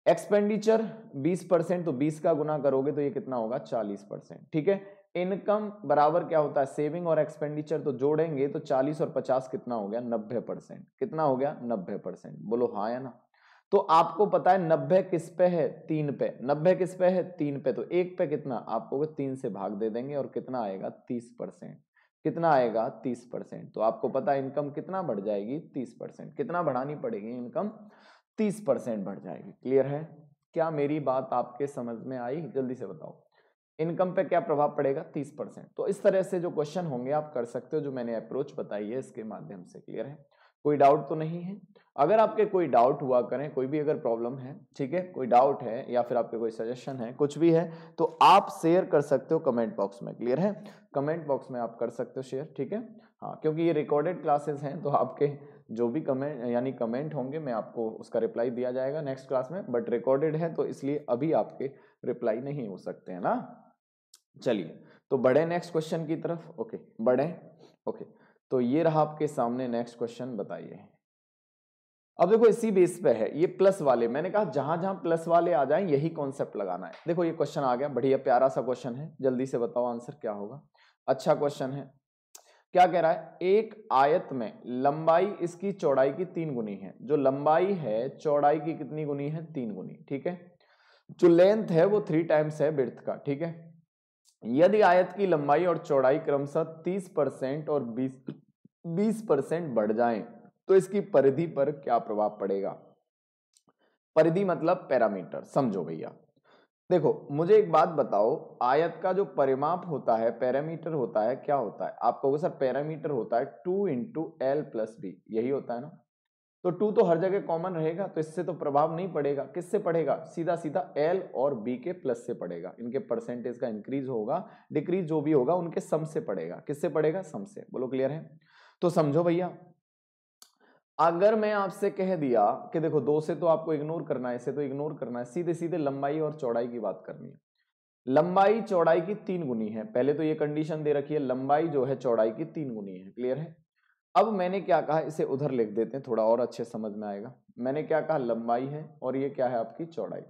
एक्सपेंडिचर 20%, तो 20 का गुना करोगे तो ये कितना होगा, 40%। ठीक है, इनकम बराबर क्या होता है, सेविंग और एक्सपेंडिचर तो जोड़ेंगे तो 40 और 50 कितना हो गया, 90%। कितना हो गया, 90%। बोलो हाँ या ना। तो आपको पता है 90 किस पे है, 3 पे। 90 किस पे है, 3 पे। तो 1 पे कितना, आपको 3 से भाग दे देंगे और कितना आएगा, 30%। कितना आएगा, 30%। तो आपको पता है इनकम कितना बढ़ जाएगी, 30%। कितना बढ़ानी पड़ेगी इनकम, 30% बढ़ जाएगी। क्लियर है क्या, मेरी बात आपके समझ में आई, जल्दी से बताओ इनकम पे क्या प्रभाव पड़ेगा, 30%। तो इस तरह से जो क्वेश्चन होंगे आप कर सकते हो, जो मैंने अप्रोच बताई है इसके माध्यम से। क्लियर है, कोई डाउट तो नहीं है। अगर आपके कोई डाउट हुआ करें, कोई भी अगर प्रॉब्लम है, ठीक है, कोई डाउट है या फिर आपके कोई सजेशन है, कुछ भी है, तो आप शेयर कर सकते हो कमेंट बॉक्स में। क्लियर है, कमेंट बॉक्स में आप कर सकते हो शेयर। ठीक है, हाँ, क्योंकि ये रिकॉर्डेड क्लासेस हैं तो आपके जो भी कमेंट यानी कमेंट होंगे मैं आपको उसका रिप्लाई दिया जाएगा नेक्स्ट क्लास में, बट रिकॉर्डेड है तो इसलिए अभी आपके रिप्लाई नहीं हो सकते हैं ना। चलिए तो बढ़े नेक्स्ट क्वेश्चन की तरफ। ओके बढ़े। ओके, तो ये रहा आपके सामने नेक्स्ट क्वेश्चन, बताइए। अब देखो इसी बेस पे है ये प्लस वाले, मैंने कहा जहां जहां प्लस वाले आ जाएं यही कॉन्सेप्ट लगाना है। देखो ये क्वेश्चन आ गया, बढ़िया प्यारा सा क्वेश्चन है, जल्दी से बताओ आंसर क्या होगा। अच्छा क्वेश्चन है, क्या कह रहा है, एक आयत में लंबाई इसकी चौड़ाई की 3 गुनी है। जो लंबाई है चौड़ाई की कितनी गुनी है, 3 गुनी। ठीक है, जो लेंथ है वो 3 टाइम्स है विड्थ का। ठीक है, यदि आयत की लंबाई और चौड़ाई क्रमशः 30% और 20% बढ़ जाएं तो इसकी परिधि पर क्या प्रभाव पड़ेगा। परिधि मतलब पैरामीटर, समझो भैया। देखो मुझे एक बात बताओ, आयत का जो परिमाप होता है, पैरामीटर होता है, क्या होता है? आप कहोगे सर पैरामीटर होता है 2 इंटू एल प्लस बी, यही होता है ना। तो 2 तो हर जगह कॉमन रहेगा, तो इससे तो प्रभाव नहीं पड़ेगा। किससे पड़ेगा? सीधा सीधा एल और बी के प्लस से पड़ेगा। इनके परसेंटेज का इंक्रीज होगा डिक्रीज जो भी होगा उनके सम से पड़ेगा। किससे पड़ेगा? सम से। बोलो क्लियर है? तो समझो भैया, अगर मैं आपसे कह दिया कि देखो 2 से तो आपको इग्नोर करना है, इसे तो इग्नोर करना है, सीधे सीधे लंबाई और चौड़ाई की बात करनी है। लंबाई चौड़ाई की 3 गुनी है। पहले तो ये कंडीशन दे रखी है, लंबाई जो है चौड़ाई की 3 गुनी है। क्लियर है? अब मैंने क्या कहा, इसे उधर लिख देते हैं, थोड़ा और अच्छे समझ में आएगा। मैंने क्या कहा, लंबाई है और ये क्या है आपकी चौड़ाई।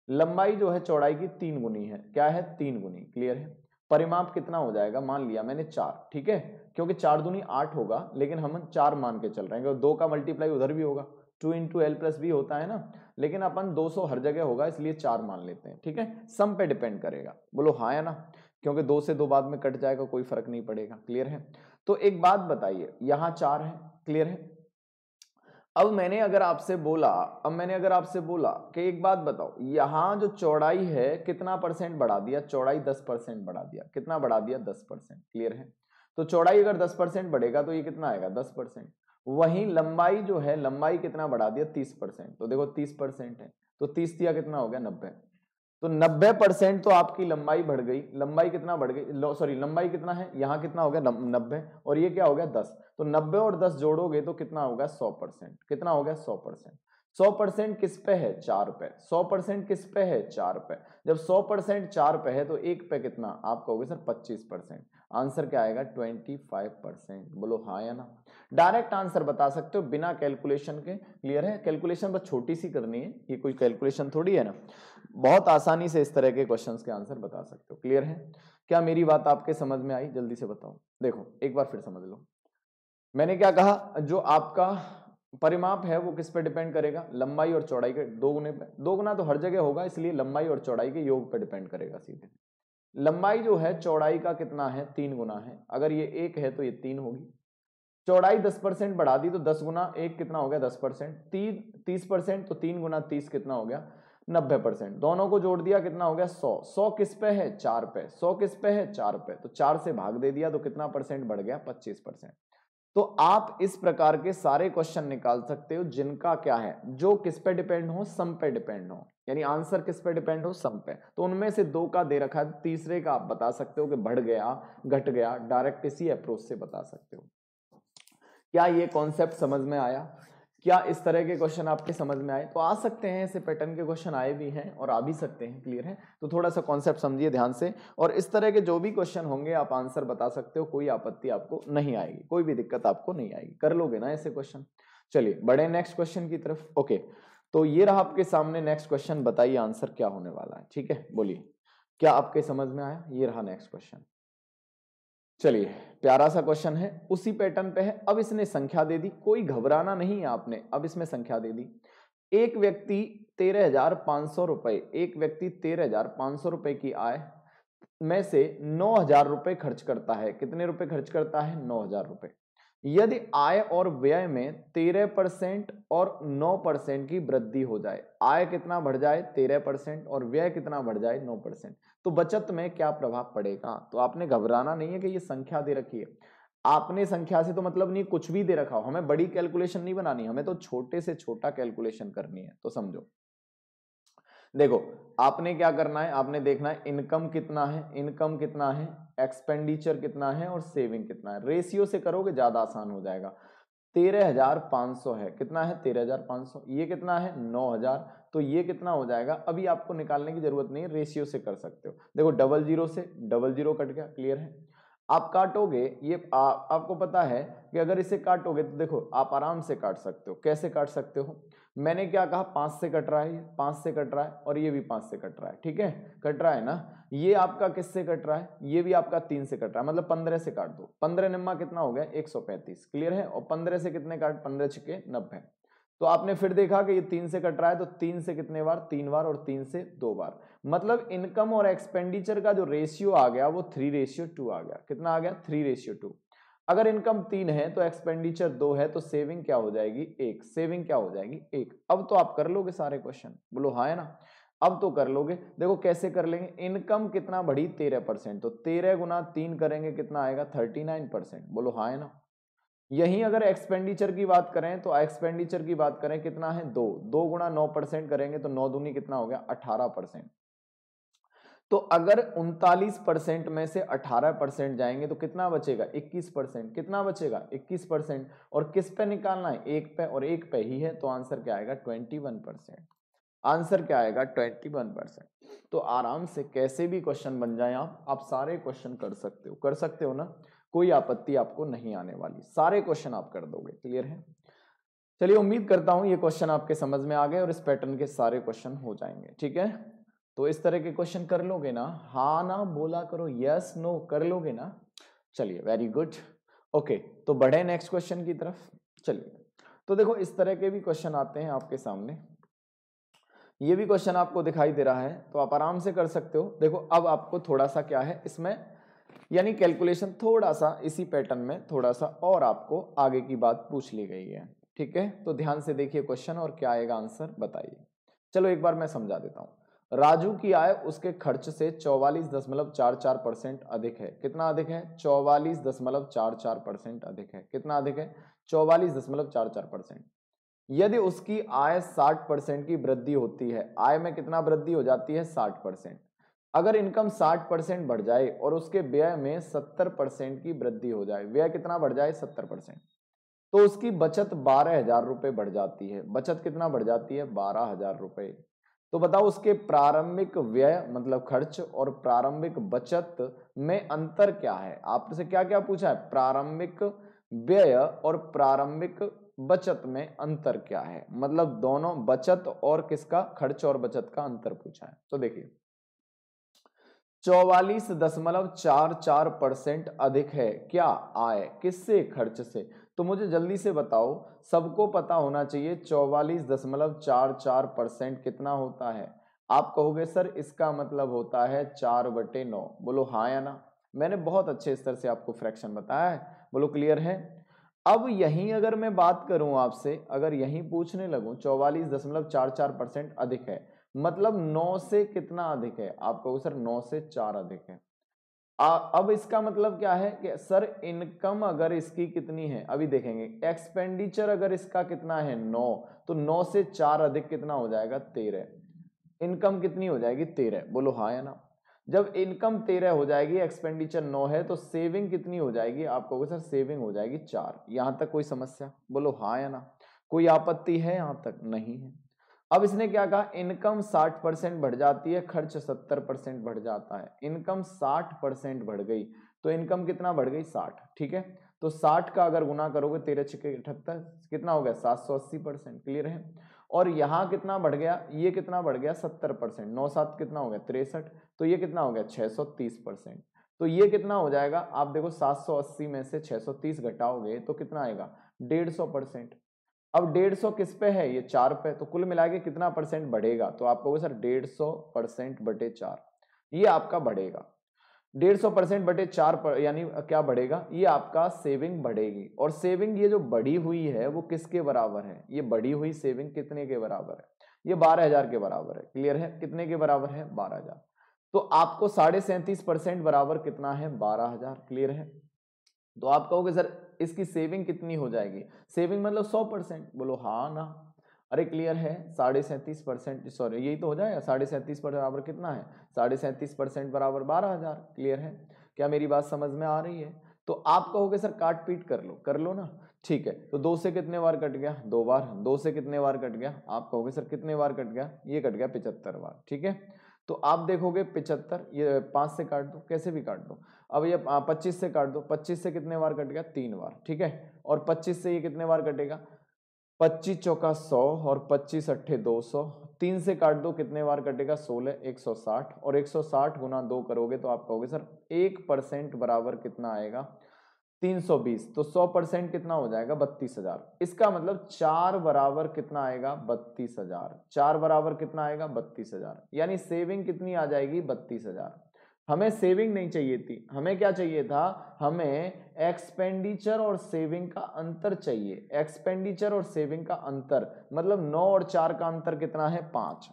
लंबाई जो है चौड़ाई की 3 गुनी है। क्या है? 3 गुनी। क्लियर है? परिमाप कितना हो जाएगा? मान लिया मैंने 4, ठीक है, क्योंकि 4 दूनी 8 होगा, लेकिन हम 4 मान के चल रहे हैं, 2 का मल्टीप्लाई उधर भी होगा, 2 इंटू एल प्लस बी होता है ना, लेकिन अपन 200 हर जगह होगा इसलिए 4 मान लेते हैं। ठीक है, सम पे डिपेंड करेगा। बोलो हाँ या ना? क्योंकि 2 से 2 बाद में कट जाएगा, कोई फर्क नहीं पड़ेगा। क्लियर है? तो एक बात बताइए, यहां 4 है। क्लियर है? अब मैंने अगर आपसे बोला कि एक बात बताओ, यहां जो चौड़ाई है कितना परसेंट बढ़ा दिया? चौड़ाई 10% बढ़ा दिया। कितना बढ़ा दिया? 10%। क्लियर है? तो चौड़ाई अगर 10% बढ़ेगा तो ये कितना आएगा? 10%। वहीं लंबाई जो है, लंबाई कितना बढ़ा दिया? 30%। तो देखो 30% है, तो 30 दिया कितना हो गया? 90। तो 90% तो आपकी लंबाई बढ़ गई। लंबाई कितना बढ़ गई? सॉरी, लंबाई कितना है? यहाँ कितना हो गया? 90। और ये क्या हो गया? 10। तो 90 और 10 जोड़ोगे तो कितना होगा? 100%। कितना हो गया? 100%। 100% किस पे है? 4 पे। 100% किस पे है? 4 पे। जब 100% 4 पे है तो 1 पे कितना? आप कहोगे सर 25%। आंसर क्या आएगा? 25%। बोलो हाँ या ना? डायरेक्ट आंसर बता सकते हो बिना कैलकुलेशन के। क्लियर है? कैलकुलेशन बस छोटी सी करनी है, ये कोई कैलकुलेशन थोड़ी है ना। बहुत आसानी से इस तरह के क्वेश्चंस के आंसर बता सकते हो। क्लियर है? क्या मेरी बात आपके समझ में आई? जल्दी से बताओ। देखो एक बार फिर समझ लो, मैंने क्या कहा, जो आपका परिमाप है वो किस पे डिपेंड करेगा? लंबाई और चौड़ाई के 2 गुने पे। 2 गुना तो हर जगह होगा, इसलिए लंबाई और चौड़ाई के योग पे डिपेंड करेगा सीधे। लंबाई जो है चौड़ाई का कितना है? 3 गुना है। अगर ये 1 है तो ये 3 होगी। चौड़ाई 10% बढ़ा दी तो 10 गुना 1 कितना हो गया? 10%। 30%, तो 3 गुना 30 कितना हो गया? 90%। दोनों को जोड़ दिया कितना हो गया? 100। 100 किस पे है? 4 पे। 100 किस पे है? 4 पे। तो 4 से भाग दे दिया तो कितना परसेंट बढ़ गया? 25%। तो आप इस प्रकार के सारे क्वेश्चन निकाल सकते हो जिनका क्या है, जो किस पे डिपेंड हो? सम पे डिपेंड हो। यानी आंसर किस पे डिपेंड हो? सम पे। तो उनमें से 2 का दे रखा है, तीसरे का आप बता सकते हो कि बढ़ गया, घट गया, डायरेक्ट इसी अप्रोच से बता सकते हो। क्या ये कॉन्सेप्ट समझ में आया? क्या इस तरह के क्वेश्चन आपके समझ में आए? तो आ सकते हैं, ऐसे पैटर्न के क्वेश्चन आए भी हैं और आ भी सकते हैं। क्लियर है? तो थोड़ा सा कॉन्सेप्ट समझिए ध्यान से, और इस तरह के जो भी क्वेश्चन होंगे आप आंसर बता सकते हो, कोई आपत्ति आपको नहीं आएगी, कोई भी दिक्कत आपको नहीं आएगी। कर लोगे ना ऐसे क्वेश्चन? चलिए बढ़े नेक्स्ट क्वेश्चन की तरफ। ओके, तो ये रहा आपके सामने नेक्स्ट क्वेश्चन। बताइए आंसर क्या होने वाला है। ठीक है, बोलिए क्या आपके समझ में आया? ये रहा नेक्स्ट क्वेश्चन। चलिए, प्यारा सा क्वेश्चन है, उसी पैटर्न पे है। अब इसने संख्या दे दी, कोई घबराना नहीं है आपने। अब इसमें संख्या दे दी, एक व्यक्ति 13,500 रुपए, एक व्यक्ति 13,500 रुपए की आय में से 9,000 रुपए खर्च करता है। कितने रुपए खर्च करता है? 9,000 रुपए। यदि आय और व्यय में 13% और 9% की वृद्धि हो जाए, आय कितना बढ़ जाए? 13% और व्यय कितना बढ़ जाए? 9%, तो बचत में क्या प्रभाव पड़ेगा? तो आपने घबराना नहीं है कि ये संख्या दे रखी है। आपने संख्या से तो मतलब नहीं, कुछ भी दे रखा हो, हमें बड़ी कैलकुलेशन नहीं बनानी, हमें तो छोटे से छोटा कैलकुलेशन करनी है। तो समझो, देखो आपने क्या करना है, आपने देखना है इनकम कितना है, इनकम कितना है, एक्सपेंडिचर कितना है और सेविंग कितना है। रेशियो से करोगे ज्यादा आसान हो जाएगा। 13,500 है, कितना है? 13,500। ये कितना है? 9,000। तो ये कितना हो जाएगा? अभी आपको निकालने की जरूरत नहीं है, रेशियो से कर सकते हो। देखो डबल जीरो से डबल जीरो कट गया। क्लियर है? आप काटोगे ये आपको पता है कि अगर इसे काटोगे तो देखो आप आराम से काट सकते हो। कैसे काट सकते हो? मैंने क्या कहा, 5 से कट रहा है, 5 से कट रहा है और ये भी 5 से कट रहा है। ठीक है, कट रहा है ना। ये आपका किससे कट रहा है? ये भी आपका 3 से कट रहा है, मतलब 15 से काट दो। 15 निम्मा कितना हो गया? 135। क्लियर है? और 15 से कितने काट? 15 छके 90। तो आपने फिर देखा कि ये 3 से कट रहा है, तो 3 से कितने बार? 3 बार, और 3 से 2 बार। मतलब इनकम और एक्सपेंडिचर का जो रेशियो आ गया वो 3:2 आ गया। कितना आ गया? 3:2। अगर इनकम 3 है तो एक्सपेंडिचर 2 है, तो सेविंग क्या हो जाएगी? 1। सेविंग क्या हो जाएगी? 1। अब तो आप कर लोगे सारे क्वेश्चन। बोलो हाँ है ना? अब तो कर लोगे। देखो कैसे कर लेंगे, इनकम कितना बढ़ी 13%, तो 13 गुना 3 करेंगे कितना आएगा 39%। बोलो हाँ है ना। यही अगर एक्सपेंडिचर की बात करें तो एक्सपेंडिचर की बात करें कितना है 2, 2 गुना 9% करेंगे तो 9 दूनी कितना हो गया 18%। तो अगर 39% में से 18% जाएंगे तो कितना बचेगा 21%। कितना बचेगा 21%। और किस पे निकालना है, एक पे, और एक पे ही है, तो आंसर क्या आएगा 21%। आंसर क्या आएगा 21%। तो आराम से कैसे भी क्वेश्चन बन जाए आप सारे क्वेश्चन कर सकते हो ना, कोई आपत्ति आपको नहीं आने वाली, सारे क्वेश्चन आप कर दोगे। क्लियर है। चलिए उम्मीद करता हूं ये क्वेश्चन आपके समझ में आ गए और इस पैटर्न के सारे क्वेश्चन हो जाएंगे। ठीक है, तो इस तरह के क्वेश्चन कर लोगे ना, हाँ ना बोला करो, यस नो कर लोगे ना। चलिए वेरी गुड। ओके, तो बढ़े नेक्स्ट क्वेश्चन की तरफ। चलिए, तो देखो इस तरह के भी क्वेश्चन आते हैं आपके सामने। ये भी क्वेश्चन आपको दिखाई दे रहा है तो आप आराम से कर सकते हो। देखो अब आपको थोड़ा सा क्या है इसमें, यानी कैलकुलेशन थोड़ा सा इसी पैटर्न में थोड़ा सा और आपको आगे की बात पूछ ली गई है। ठीक है, तो ध्यान से देखिए क्वेश्चन और क्या आएगा आंसर बताइए। चलो एक बार मैं समझा देता हूं। राजू की आय उसके खर्च से 44.44% अधिक है। कितना अधिक है 44.44% अधिक है। कितना अधिक है 44.44%। यदि उसकी आय 60% की वृद्धि होती है, आय में कितना वृद्धि हो जाती है 60%। अगर इनकम 60% बढ़ जाए और उसके व्यय में 70% की वृद्धि हो जाए, व्यय कितना बढ़ जाए 70%, तो उसकी बचत 12,000 रुपए बढ़ जाती है। बचत कितना बढ़ जाती है 12,000 रुपए। तो बताओ उसके प्रारंभिक व्यय मतलब खर्च और प्रारंभिक बचत में अंतर क्या है। आपसे क्या क्या पूछा है, प्रारंभिक व्यय और प्रारंभिक बचत में अंतर क्या है, मतलब दोनों बचत और किसका, खर्च और बचत का अंतर पूछा है। तो देखिए 44.44% अधिक है क्या आय, किससे, खर्च से। तो मुझे जल्दी से बताओ, सबको पता होना चाहिए 44.44% कितना होता है। आप कहोगे सर इसका मतलब होता है 4/9। बोलो हाँ या ना। मैंने बहुत अच्छे स्तर से आपको फ्रैक्शन बताया है। बोलो क्लियर है। अब यहीं अगर मैं बात करूं आपसे, अगर यहीं पूछने लगूं 44.44% अधिक है, मतलब 9 से कितना अधिक है। आप कहोगे सर 9 से 4 अधिक है। अब इसका मतलब क्या है कि सर इनकम अगर इसकी कितनी है, अभी देखेंगे। एक्सपेंडिचर अगर इसका कितना है 9, तो 9 से 4 अधिक कितना हो जाएगा 13। इनकम कितनी हो जाएगी 13। बोलो हाँ या ना। जब इनकम 13 हो जाएगी, एक्सपेंडिचर 9 है, तो सेविंग कितनी हो जाएगी। आप कहोगे सर सेविंग हो जाएगी 4। यहां तक कोई समस्या, बोलो हाँ या ना। कोई आपत्ति है यहां तक, नहीं है। अब इसने क्या कहा, इनकम 60% बढ़ जाती है, खर्च 70% बढ़ जाता है। इनकम 60% बढ़ गई तो इनकम कितना बढ़ गई 60। ठीक है, तो 60 का अगर गुना करोगे 13×6=78, कितना हो गया 780%। क्लियर है। और यहां कितना बढ़ गया, ये कितना बढ़ गया 70%। 9 7 कितना हो गया 63, तो ये कितना हो गया 630%। तो ये कितना हो जाएगा, आप देखो 780 में से 630 घटाओगे तो कितना आएगा 150%। अब 150 किस पे है, ये 4 पे, तो कुल मिला के कितना परसेंट बढ़ेगा। तो आप कहोगे सर 150% बटे 4, ये आपका बढ़ेगा। 150% बटे 4 यानी क्या बढ़ेगा, ये आपका सेविंग बढ़ेगी। और सेविंग ये जो बढ़ी हुई है वो किसके बराबर है, ये बढ़ी हुई सेविंग कितने के बराबर है, ये 12,000 के बराबर है। क्लियर है, कितने के बराबर है 12,000। तो आपको 37.5% बराबर कितना है 12,000। क्लियर है। तो आप कहोगे सर इसकी सेविंग कितनी हो जाएगी, सेविंग मतलब 100%। बोलो हाँ ना। अरे क्लियर है, 37.5%, सॉरी यही तो हो जाएगा 37.5 बराबर कितना है 37.5% बराबर 12,000। क्लियर है, क्या मेरी बात समझ में आ रही है। तो आप कहोगे सर काट पीट कर लो ना। ठीक है, तो 2 से कितने बार कट गया 2 बार, 2 से कितने बार कट गया, आप कहोगे सर कितने बार कट गया, ये कट गया 75 बार। ठीक है, तो आप देखोगे 75, ये 5 से काट दो, कैसे भी काट दो। अब ये 25 से काट दो, 25 से कितने बार कट गया 3 बार। ठीक है, और 25 से ये कितने बार कटेगा 25 चौका 100 और 25 अट्ठे 200। 3 से काट दो, कितने बार कटेगा 16 160, और 160 गुना 2 करोगे तो आप कहोगे सर 1% बराबर कितना आएगा 320। तो 100% कितना हो जाएगा 32,000। इसका मतलब 4 बराबर कितना आएगा 32,000। 4 बराबर कितना आएगा 32,000, यानी सेविंग कितनी आ जाएगी 32,000। हमें सेविंग नहीं चाहिए थी, हमें क्या चाहिए था, हमें एक्सपेंडिचर और सेविंग का अंतर चाहिए। एक्सपेंडिचर और सेविंग का अंतर मतलब 9 और 4 का अंतर कितना है 5।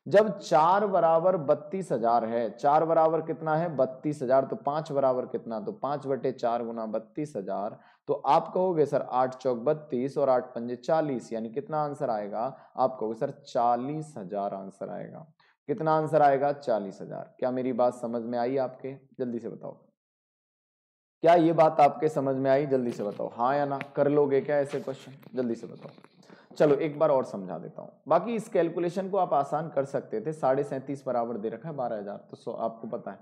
जब 4 बराबर 32,000 है, 4 बराबर कितना है 32,000, तो 5 बराबर कितना, तो 5/4 गुना 32,000, तो आप कहोगे सर 8 चौक 32 और 8 पंजे 40, यानी कितना आंसर आएगा, आप कहोगे सर 40,000 आंसर आएगा। कितना आंसर आएगा, 40,000। क्या मेरी बात समझ में आई आपके, जल्दी से बताओ, क्या ये बात आपके समझ में आई, जल्दी से बताओ, हाँ या ना, कर लोगे क्या ऐसे क्वेश्चन, जल्दी से बताओ। चलो एक बार और समझा देता हूं, बाकी इस कैलकुलेशन को आप आसान कर सकते थे, 37.5 बराबर दे रखा है 12,000, तो 100 आपको पता है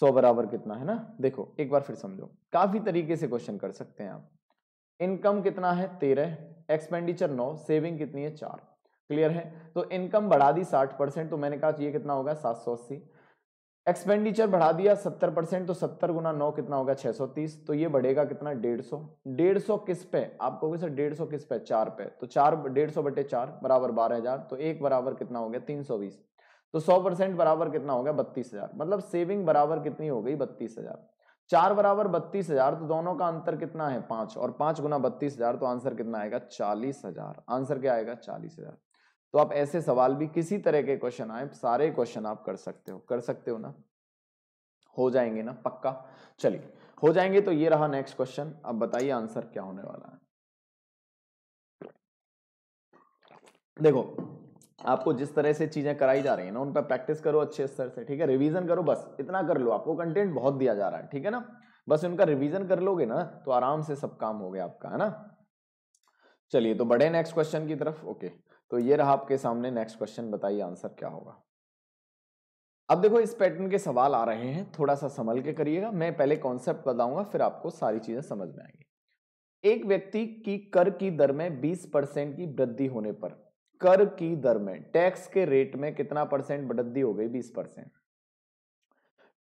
100 बराबर कितना है ना। देखो एक बार फिर समझो, काफी तरीके से क्वेश्चन कर सकते हैं आप। इनकम कितना है 13, एक्सपेंडिचर 9, सेविंग कितनी है 4, क्लियर है। तो इनकम बढ़ा दी 60%, तो मैंने कहा ये कितना होगा 780। एक्सपेंडिचर बढ़ा दिया 70%, तो 70 गुना 9 कितना होगा 630, तो ये बढ़ेगा कितना 150। 150 किस पे, आप कहोगे सर 150 किस पे, 4 पे, तो 4 150/4 बराबर 12,000, तो 1 बराबर कितना हो गया 320, तो 100% बराबर कितना हो गया 32,000, मतलब सेविंग बराबर कितनी हो गई 32,000। 4 बराबर 32,000, तो दोनों का अंतर कितना है 5, और 5 गुना 32,000, तो आंसर कितना आएगा 40,000। आंसर क्या आएगा 40,000। तो आप ऐसे सवाल भी किसी तरह के क्वेश्चन आए, सारे क्वेश्चन आप कर सकते हो ना, हो जाएंगे ना पक्का। चलिए हो जाएंगे, तो ये रहा नेक्स्ट क्वेश्चन। अब बताइए आंसर क्या होने वाला है। देखो आपको जिस तरह से चीजें कराई जा रही है ना, उन पर प्रैक्टिस करो अच्छे स्तर से, ठीक है, रिवीजन करो, बस इतना कर लो, आपको कंटेंट बहुत दिया जा रहा है, ठीक है ना, बस उनका रिवीजन कर लोगे ना तो आराम से सब काम हो गया आपका, है ना। चलिए तो बढ़े नेक्स्ट क्वेश्चन की तरफ। ओके, तो ये रहा आपके सामने नेक्स्ट क्वेश्चन, बताइए आंसर क्या होगा। अब देखो इस पैटर्न के सवाल आ रहे हैं, थोड़ा सा संभल के करिएगा, मैं पहले कॉन्सेप्ट बताऊंगा फिर आपको सारी चीजें समझ में आएंगी। एक व्यक्ति की कर की दर में 20% की वृद्धि होने पर, कर की दर में टैक्स के रेट में कितना परसेंट वृद्धि हो गई 20%,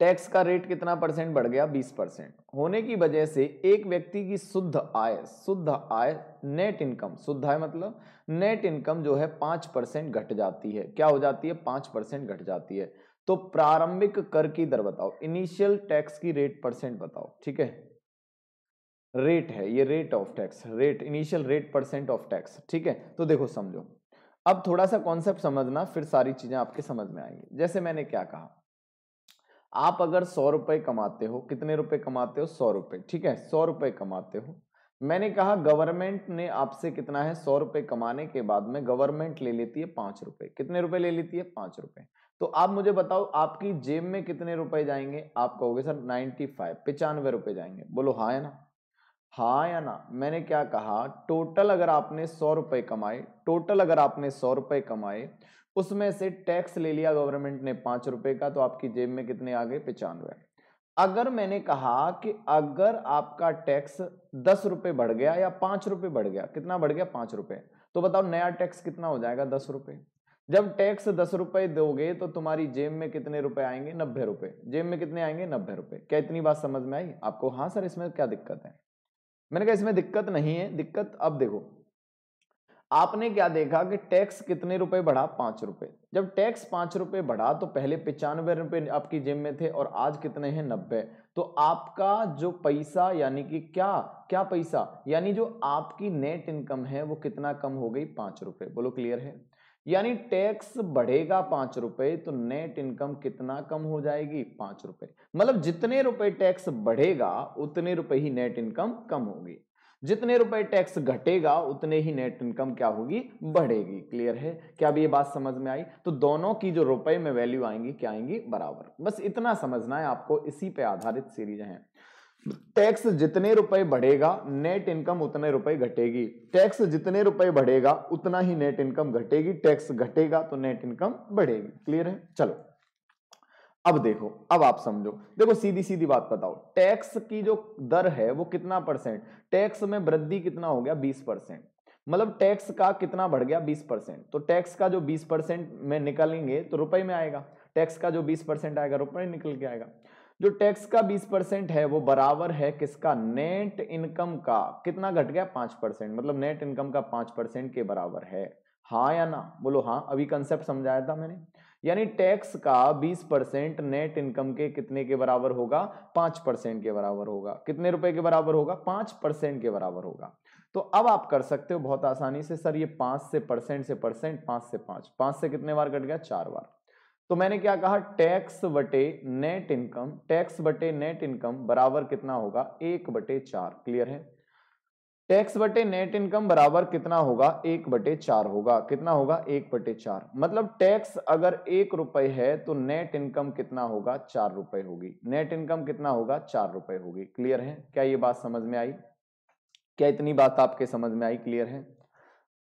टैक्स का रेट कितना परसेंट बढ़ गया 20% होने की वजह से एक व्यक्ति की शुद्ध आय नेट इनकम, शुद्ध आय मतलब नेट इनकम जो है 5% घट जाती है। क्या हो जाती है 5% घट जाती है। तो प्रारंभिक कर की दर बताओ, इनिशियल टैक्स की रेट परसेंट बताओ, ठीक है, रेट है ये, rate of tax, rate initial rate percent of tax, ठीक है। तो देखो समझो, अब थोड़ा सा कॉन्सेप्ट समझना, फिर सारी चीजें आपके समझ में आएंगी। जैसे मैंने क्या कहा, आप अगर 100 रुपए कमाते हो, कितने रुपए कमाते हो 100 रुपए, ठीक है, 100 रुपए कमाते हो। मैंने कहा गवर्नमेंट ने आपसे कितना है 100 रुपए कमाने के बाद में गवर्नमेंट ले लेती है 5 रुपए, कितने रुपए ले लेती है 5 रुपए। तो आप मुझे बताओ आपकी जेब में कितने रुपए जाएंगे, आप कहोगे सर 95 रुपए जाएंगे, बोलो हाँ या ना, हाँ या ना। मैंने क्या कहा, टोटल अगर आपने 100 रुपए कमाए, टोटल अगर आपने 100 रुपए कमाए, उसमें से टैक्स ले लिया गवर्नमेंट ने 5 रुपए का, तो आपकी जेब में कितने आ गए 95। अगर मैंने कहा कि अगर आपका टैक्स 10 रुपए बढ़ गया या 5 रुपए बढ़ गया, कितना बढ़ गया 5 रुपए, तो बताओ नया टैक्स कितना हो जाएगा 10 रुपए। जब टैक्स 10 रुपए दोगे तो तुम्हारी जेब में कितने रुपए आएंगे 90 रुपए, जेब में कितने आएंगे 90 रुपए। क्या इतनी बात समझ में आई आपको, हाँ सर इसमें क्या दिक्कत है। मैंने कहा इसमें दिक्कत नहीं है, दिक्कत अब देखो, आपने क्या देखा कि टैक्स कितने रुपए बढ़ा 5 रुपए। जब टैक्स 5 रुपए बढ़ा तो पहले 95 रुपए आपकी जेब में थे और आज कितने हैं 90। तो आपका जो पैसा यानी कि क्या क्या पैसा, यानी जो आपकी नेट इनकम है वो कितना कम हो गई 5 रुपए, बोलो क्लियर है। यानी टैक्स बढ़ेगा 5 रुपए तो नेट इनकम कितना कम हो जाएगी 5 रुपए, मतलब जितने रुपए टैक्स बढ़ेगा उतने रुपए ही नेट इनकम कम होगी, जितने रुपए टैक्स घटेगा उतने ही नेट इनकम क्या होगी बढ़ेगी। क्लियर है, क्या भी ये बात समझ में आई। तो दोनों की जो रुपए में वैल्यू आएंगी क्या आएंगी बराबर, बस इतना समझना है आपको, इसी पे आधारित सीरीज है। टैक्स जितने रुपए बढ़ेगा नेट इनकम उतने रुपए घटेगी, टैक्स जितने रुपए बढ़ेगा उतना ही नेट इनकम घटेगी, टैक्स घटेगा तो नेट इनकम बढ़ेगी। क्लियर है, चलो अब देखो, अब आप समझो, देखो सीधी सीधी बात बताओ, टैक्स की जो दर है वो कितना परसेंट, टैक्स में वृद्धि कितना हो गया 20%, मतलब टैक्स का कितना बढ़ गया 20%। तो टैक्स का जो 20% में निकालेंगे तो रुपए में आएगा, टैक्स का जो 20% आएगा रुपए निकल के आएगा। जो टैक्स का 20% है वो बराबर है किसका, नेट इनकम का, कितना घट गया 5%, मतलब नेट इनकम का 5% के बराबर है। हाँ या ना, बोलो हाँ, अभी कंसेप्ट समझाया था मैंने। यानी टैक्स का 20% नेट इनकम के कितने के बराबर होगा 5% के बराबर होगा, कितने रुपए के बराबर होगा 5% के बराबर होगा। तो अब आप कर सकते हो बहुत आसानी से, सर ये 5 से परसेंट से परसेंट, 5 से 5, 5 से कितने बार कट गया 4 बार, तो मैंने क्या कहा, टैक्स बटे नेट इनकम, टैक्स बटे नेट इनकम बराबर कितना होगा, 1/4। क्लियर है? टैक्स बटे नेट इनकम बराबर कितना होगा, 1/4 होगा। कितना होगा, 1/4। मतलब टैक्स अगर 1 रुपए है तो नेट इनकम कितना होगा, 4 रुपए होगी। नेट इनकम कितना होगा, 4 रुपए होगी। क्लियर है? क्या ये बात समझ में आई? क्या इतनी बात आपके समझ में आई? क्लियर है?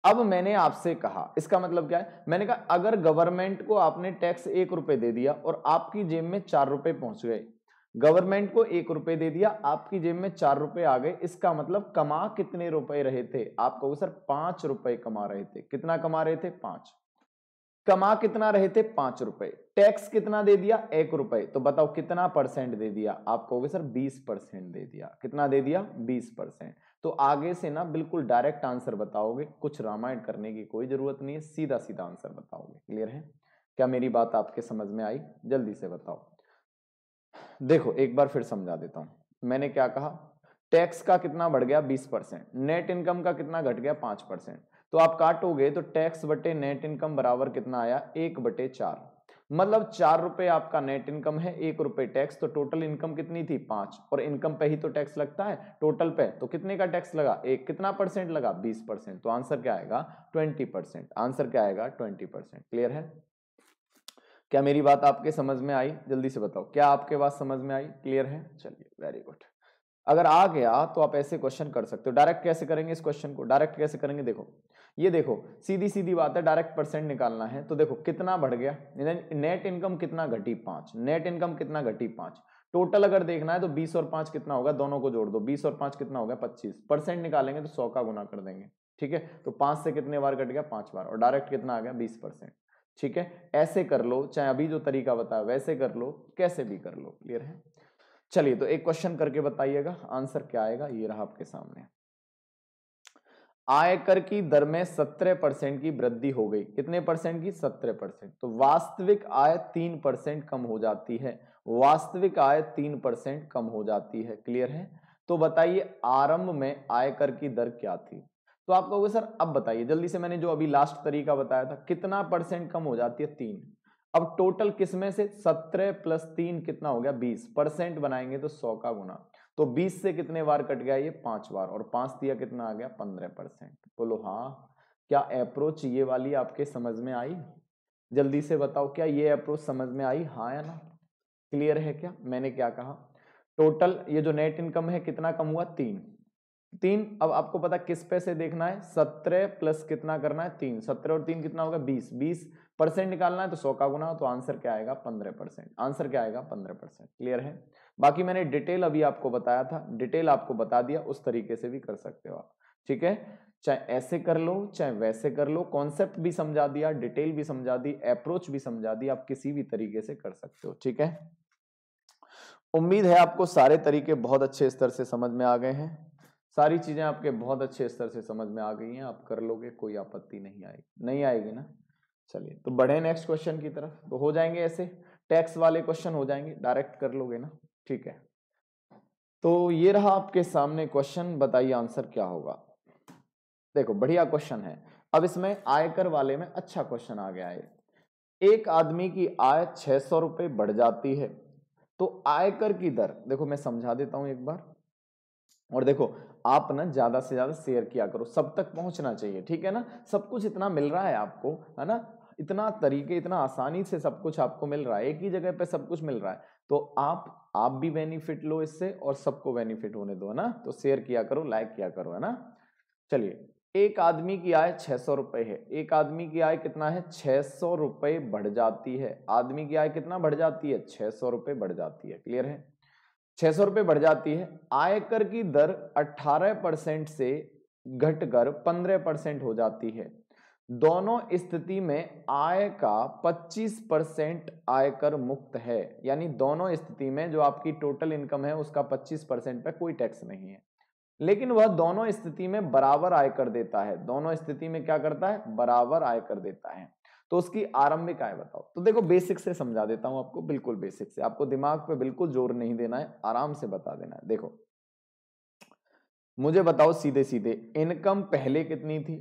अब मैंने आपसे कहा, इसका मतलब क्या है, मैंने कहा अगर गवर्नमेंट को आपने टैक्स 1 रुपए दे दिया और आपकी जेब में 4 रुपए पहुंच गए, गवर्नमेंट को 1 रुपए दे दिया, आपकी जेब में 4 रुपए आ गए, इसका मतलब कमा कितने रुपए रहे थे, आप कहोगे सर 5 रुपए कमा रहे थे। कितना कमा रहे थे, 5। कमा कितना रहे थे, 5 रुपए। टैक्स कितना दे दिया, 1 रुपए। तो बताओ कितना परसेंट दे दिया, आप कहोगे सर 20% दे दिया। कितना दे दिया, 20%। तो आगे से ना बिल्कुल डायरेक्ट आंसर बताओगे, कुछ रामायण करने की कोई जरूरत नहीं है, सीधा सीधा आंसर बताओगे। क्लियर है? क्या मेरी बात आपके समझ में आई? जल्दी से बताओ। देखो एक बार फिर समझा देता हूं। मैंने क्या कहा, टैक्स का कितना बढ़ गया, 20%। नेट इनकम का कितना घट गया, 5%। तो आप काटोगे तो टैक्स बटे नेट इनकम बराबर कितना आया, 1/4। मतलब 4 रुपए आपका नेट इनकम है, 1 रुपए टैक्स, तो टोटल इनकम कितनी थी, 5। और इनकम पे ही तो टैक्स लगता है टोटल पे, तो कितने का टैक्स लगा, एक। कितना परसेंट लगा, 20%। तो आंसर क्या आएगा, 20%। आंसर क्या आएगा, 20%। क्लियर है? क्या मेरी बात आपके समझ में आई? जल्दी से बताओ, क्या आपके बात समझ में आई? क्लियर है? चलिए वेरी गुड। अगर आ गया तो आप ऐसे क्वेश्चन कर सकते हो। डायरेक्ट कैसे करेंगे इस क्वेश्चन को, डायरेक्ट कैसे करेंगे, देखो ये देखो, सीधी सीधी बात है, डायरेक्ट परसेंट निकालना है। तो देखो कितना बढ़ गया, नेट इनकम कितना घटी, 5। नेट इनकम कितना घटी, 5। टोटल अगर देखना है तो 20 और 5 कितना होगा, दोनों को जोड़ दो, 20 और 5 कितना होगा, 25। परसेंट निकालेंगे तो 100 का गुना कर देंगे। ठीक है? तो 5 से कितने बार कट गया, 5 बार, और डायरेक्ट कितना आ गया, 20%। ठीक है? ऐसे कर लो, चाहे अभी जो तरीका बताया वैसे कर लो, कैसे भी कर लो। क्लियर है? चलिए तो एक क्वेश्चन करके बताइएगा, आंसर क्या आएगा, ये रहा आपके सामने। आयकर की दर में 17% की वृद्धि हो गई। कितने परसेंट की, 17%। तो वास्तविक आय 3% कम हो जाती है। वास्तविक आय 3% कम हो जाती है। क्लियर है? तो बताइए आरंभ में आयकर की दर क्या थी। तो आप कहोगे सर अब बताइए जल्दी से, मैंने जो अभी लास्ट तरीका बताया था, कितना परसेंट कम हो जाती है, 3। अब टोटल किसमें से, 17 + 3 कितना हो गया, 20%। बनाएंगे तो 100 का गुना, तो 20 से कितने बार कट गया, ये 5 बार, और 5 दिया कितना आ गया, 15%। बोलो हाँ। क्या अप्रोच ये वाली आपके समझ में आई? जल्दी से बताओ, क्या ये अप्रोच समझ में आई, हाँ या ना? क्लियर है? क्या मैंने क्या कहा, टोटल ये जो नेट इनकम है कितना कम हुआ, 3। अब आपको पता किस पे से देखना है, 17 प्लस कितना करना है, 3। 17 और 3 कितना होगा, 20। 20% निकालना है तो 100 का गुना, तो आंसर क्या आएगा, 15%। आंसर क्या आएगा, 15%। क्लियर है? बाकी मैंने डिटेल अभी आपको बताया था, डिटेल आपको बता दिया, उस तरीके से भी कर सकते हो आप। ठीक है? चाहे ऐसे कर लो चाहे वैसे कर लो, कॉन्सेप्ट भी समझा दिया, डिटेल भी समझा दी, अप्रोच भी समझा दी, आप किसी भी तरीके से कर सकते हो। ठीक है? उम्मीद है आपको सारे तरीके बहुत अच्छे स्तर से समझ में आ गए हैं। सारी चीजें आपके बहुत अच्छे स्तर से समझ में आ गई हैं, आप कर लोगे, कोई आपत्ति नहीं आएगी, नहीं आएगी ना? चलिए तो बढ़े नेक्स्ट क्वेश्चन की तरफ। तो हो जाएंगे ऐसे टैक्स वाले क्वेश्चन, हो जाएंगे, डायरेक्ट कर लोगे ना? ठीक है, तो ये रहा आपके सामने क्वेश्चन, बताइए आंसर क्या होगा। देखो बढ़िया क्वेश्चन है। अब इसमें आयकर वाले में अच्छा क्वेश्चन आ गया है। एक आदमी की आय 600 रुपए बढ़ जाती है, तो आयकर की दर, देखो मैं समझा देता हूं एक बार, और देखो आप ना ज्यादा से ज्यादा शेयर किया करो, सब तक पहुंचना चाहिए। ठीक है ना? सब कुछ इतना मिल रहा है आपको, है ना? इतना तरीके, इतना आसानी से सब कुछ आपको मिल रहा है, एक ही जगह पे सब कुछ मिल रहा है, तो आप भी बेनिफिट लो इससे, और सबको बेनिफिट होने दो, है ना? तो शेयर किया करो, लाइक किया करो, है ना? चलिए, एक आदमी की आय 600 रुपए है। एक आदमी की आय कितना है, 600 रुपए बढ़ जाती है। आदमी की आय कितना बढ़ जाती है, 600 रुपए बढ़ जाती है। क्लियर है? 600 रुपए बढ़ जाती है। आयकर की दर 18% से घटकर 15% हो जाती है। दोनों स्थिति में आय का 25% आयकर मुक्त है। यानी दोनों स्थिति में जो आपकी टोटल इनकम है उसका 25% पे कोई टैक्स नहीं है, लेकिन वह दोनों स्थिति में बराबर आयकर देता है। दोनों स्थिति में क्या करता है, बराबर आयकर देता है। तो उसकी आरंभिक आय बताओ। तो देखो बेसिक से समझा देता हूं आपको, बिल्कुल बेसिक से, आपको दिमाग पे बिल्कुल जोर नहीं देना है, आराम से बता देना है। देखो मुझे बताओ सीधे सीधे, इनकम पहले कितनी थी,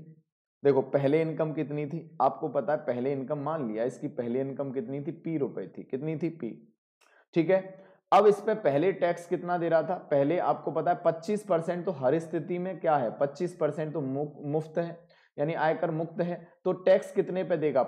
देखो पहले इनकम कितनी थी आपको पता है, पहले इनकम मान लिया इसकी पहले इनकम कितनी थी, पी रुपए थी, कितनी थी, पी, ठीक है। अब इस पे पहले टैक्स कितना दे रहा था, पहले आपको पता है 25% तो हर स्थिति में क्या है, 25% तो मुफ्त है, यानी आयकर मुक्त है। तो टैक्स कितने पे देगा,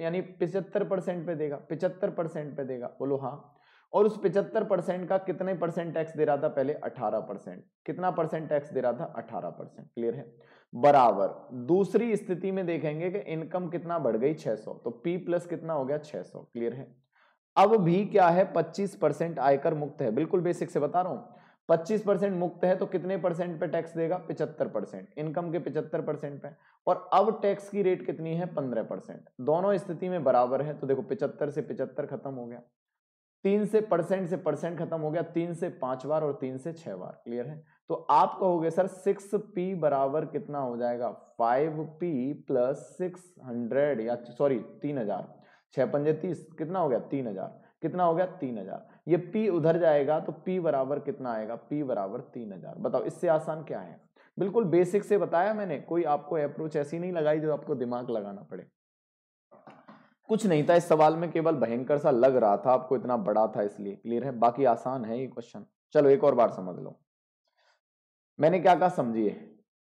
यानी 75% पे देगा, 75% पे देगा, बोलो हाँ। और उस 75% का कितने परसेंट टैक्स दे रहा था पहले, 18%। कितना परसेंट टैक्स दे रहा था, 18%, क्लियर है। बराबर दूसरी स्थिति में देखेंगे कि इनकम कितना बढ़ गई, 600, तो पी प्लस कितना हो गया, 600, क्लियर है। अब भी क्या है, 25% आयकर मुक्त है, बिल्कुल बेसिक से बता रहा हूं। 25% मुक्त है तो कितने परसेंट पे टैक्स देगा, 75%, इनकम के 75% पे। और अब टैक्स की रेट कितनी है, 15%। दोनों स्थिति में बराबर है, तो देखो 75 से 75 खत्म हो गया, 3 से परसेंट खत्म हो गया, 3 से 5 बार और 3 से 6 बार, क्लियर है। तो आप कहोगे सर 6p बराबर कितना हो जाएगा, 5p प्लस 600, या सॉरी 3000, 6 पंजे 30, कितना हो गया, 3000, कितना हो गया, 3000। ये p उधर जाएगा तो p बराबर कितना आएगा, p बराबर 3000। बताओ इससे आसान क्या है, बिल्कुल बेसिक से बताया मैंने, कोई आपको अप्रोच ऐसी नहीं लगाई जो आपको दिमाग लगाना पड़े। कुछ नहीं था इस सवाल में, केवल भयंकर सा लग रहा था आपको, इतना बड़ा था इसलिए, क्लियर है। बाकी आसान है ये क्वेश्चन। चलो एक और बार समझ लो, मैंने क्या कहा समझिए।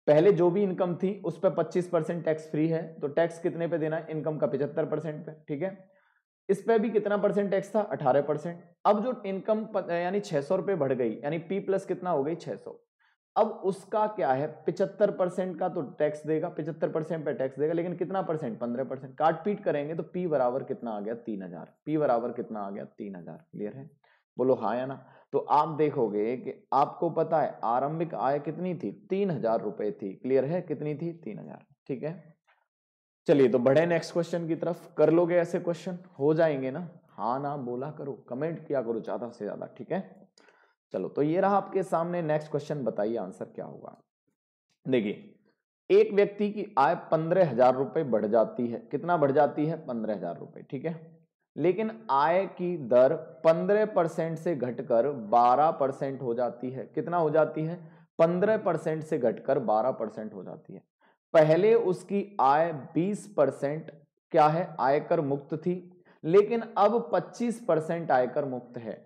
पहले जो भी इनकम थी उस पर 25% टैक्स फ्री है, तो टैक्स कितने पे देना है, इनकम का 75% पे, ठीक है। इस पे भी कितना परसेंट टैक्स था, 18%। अब जो इनकम यानी 600 रुपए बढ़ गई, यानी पी प्लस कितना हो गई, 600। अब उसका क्या है, 75% का तो टैक्स देगा, 75% पे टैक्स देगा, लेकिन कितना परसेंट, 15%। काट पीट करेंगे तो पी बराबर कितना आ गया, 3000। पी बराबर कितना आ गया, 3000, क्लियर है, बोलो हाँ या ना। तो आप देखोगे कि आपको पता है आरंभिक आय कितनी थी, 3000 रुपए थी, क्लियर है, कितनी थी, 3000, ठीक है। चलिए तो बढ़े नेक्स्ट क्वेश्चन की तरफ, कर लोगे ऐसे क्वेश्चन, हो जाएंगे ना, हाँ ना बोला करो, कमेंट किया करो ज्यादा से ज्यादा, ठीक है। चलो तो ये रहा आपके सामने नेक्स्ट क्वेश्चन, बताइए आंसर क्या होगा। देखिए एक व्यक्ति की आय 15,000 रुपए बढ़ जाती है, कितना बढ़ जाती है, 15,000 रुपए, ठीक है। लेकिन आय की दर 15% से घटकर 12% हो जाती है, कितना हो जाती है, 15% से घटकर 12% हो जाती है। पहले उसकी आय 20% क्या है, आयकर मुक्त थी, लेकिन अब 25% आयकर मुक्त है।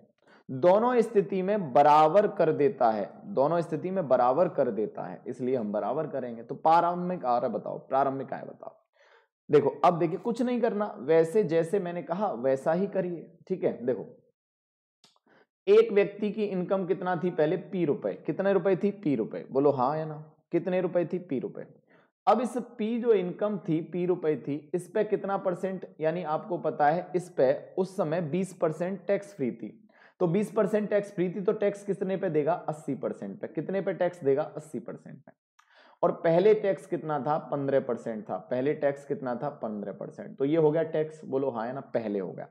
दोनों स्थिति में बराबर कर देता है, दोनों स्थिति में बराबर कर देता है, इसलिए हम बराबर करेंगे। तो प्रारंभिक आय बताओ, प्रारंभिक आय बताओ। देखो अब देखिए कुछ नहीं करना, वैसे जैसे मैंने कहा वैसा ही करिए, ठीक है। देखो एक व्यक्ति की इनकम कितना थी पहले, पी रुपए, कितने रुपए थी, पी रुपए, बोलो हाँ या ना, कितने रुपए थी, पी रुपए। अब इस पी जो इनकम थी, पी रुपए थी, इस पे कितना परसेंट, यानी आपको पता है इस पे उस समय 20% टैक्स फ्री थी। तो 20% टैक्स फ्री थी, तो टैक्स कितने पे देगा, 80% पे, कितने पे टैक्स देगा, 80% पे। और पहले टैक्स कितना था, 15% था, पहले टैक्स कितना था, 15%। तो ये हो गया टैक्स, बोलो हाँ या ना, पहले हो गया।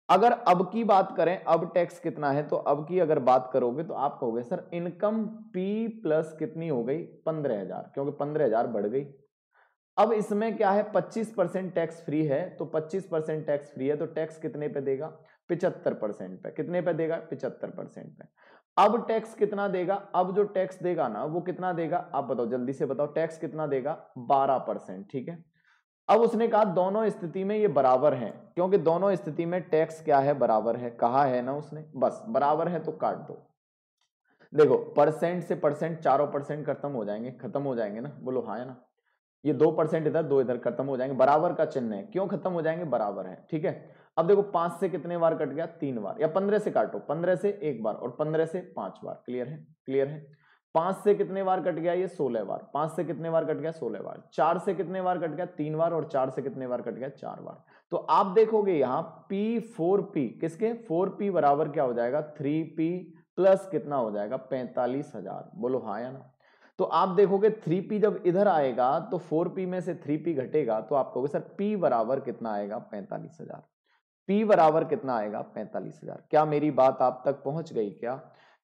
अगर अब की बात करें, अब टैक्स कितना है, तो अब की अगर बात करोगे तो आप कहोगे सर इनकम पी प्लस कितनी हो गई, 15,000, क्योंकि 15,000 बढ़ गई। अब इसमें क्या है, 25% टैक्स फ्री है, तो 25% टैक्स फ्री है, तो टैक्स कितने पे देगा, 75% पे, कितने पे देगा, 75% पे। अब टैक्स कितना देगा, अब जो टैक्स देगा ना वो कितना देगा, आप बताओ जल्दी से बताओ, टैक्स कितना देगा, 12%, ठीक है। अब उसने कहा दोनों स्थिति में ये बराबर हैं, क्योंकि दोनों स्थिति में टैक्स क्या है, बराबर है, कहा है ना उसने, बस बराबर है तो काट दो। देखो परसेंट से परसेंट, चारों परसेंट खत्म हो जाएंगे, खत्म हो जाएंगे ना, बोलो हाँ है ना। ये 2% इधर 2 इधर खत्म हो जाएंगे, बराबर का चिन्ह है, क्यों खत्म हो जाएंगे, बराबर है, ठीक है। अब देखो 5 से कितने बार कट गया, 3 बार, या 15 से काटो, 15 से 1 बार और 15 से 5 बार, क्लियर है, क्लियर है। 5 से कितने बार कट गया, ये 16 बार, 5 से कितने बार कट गया, 16 बार। 4 से कितने बार कट गया, 3 बार, और 4 से कितने बार कट गया, 4 बार। तो आप देखोगे यहां P4P किसके, 4P बराबर क्या हो जाएगा, 3P प्लस कितना हो जाएगा, 45,000, बोलो हाँ या ना। तो आप देखोगे 3P जब इधर आएगा तो 4P में से 3P घटेगा, तो आप कहोगे सर P बराबर कितना आएगा, 45,000। P बराबर कितना आएगा, 45,000। क्या मेरी बात आप तक पहुंच गई,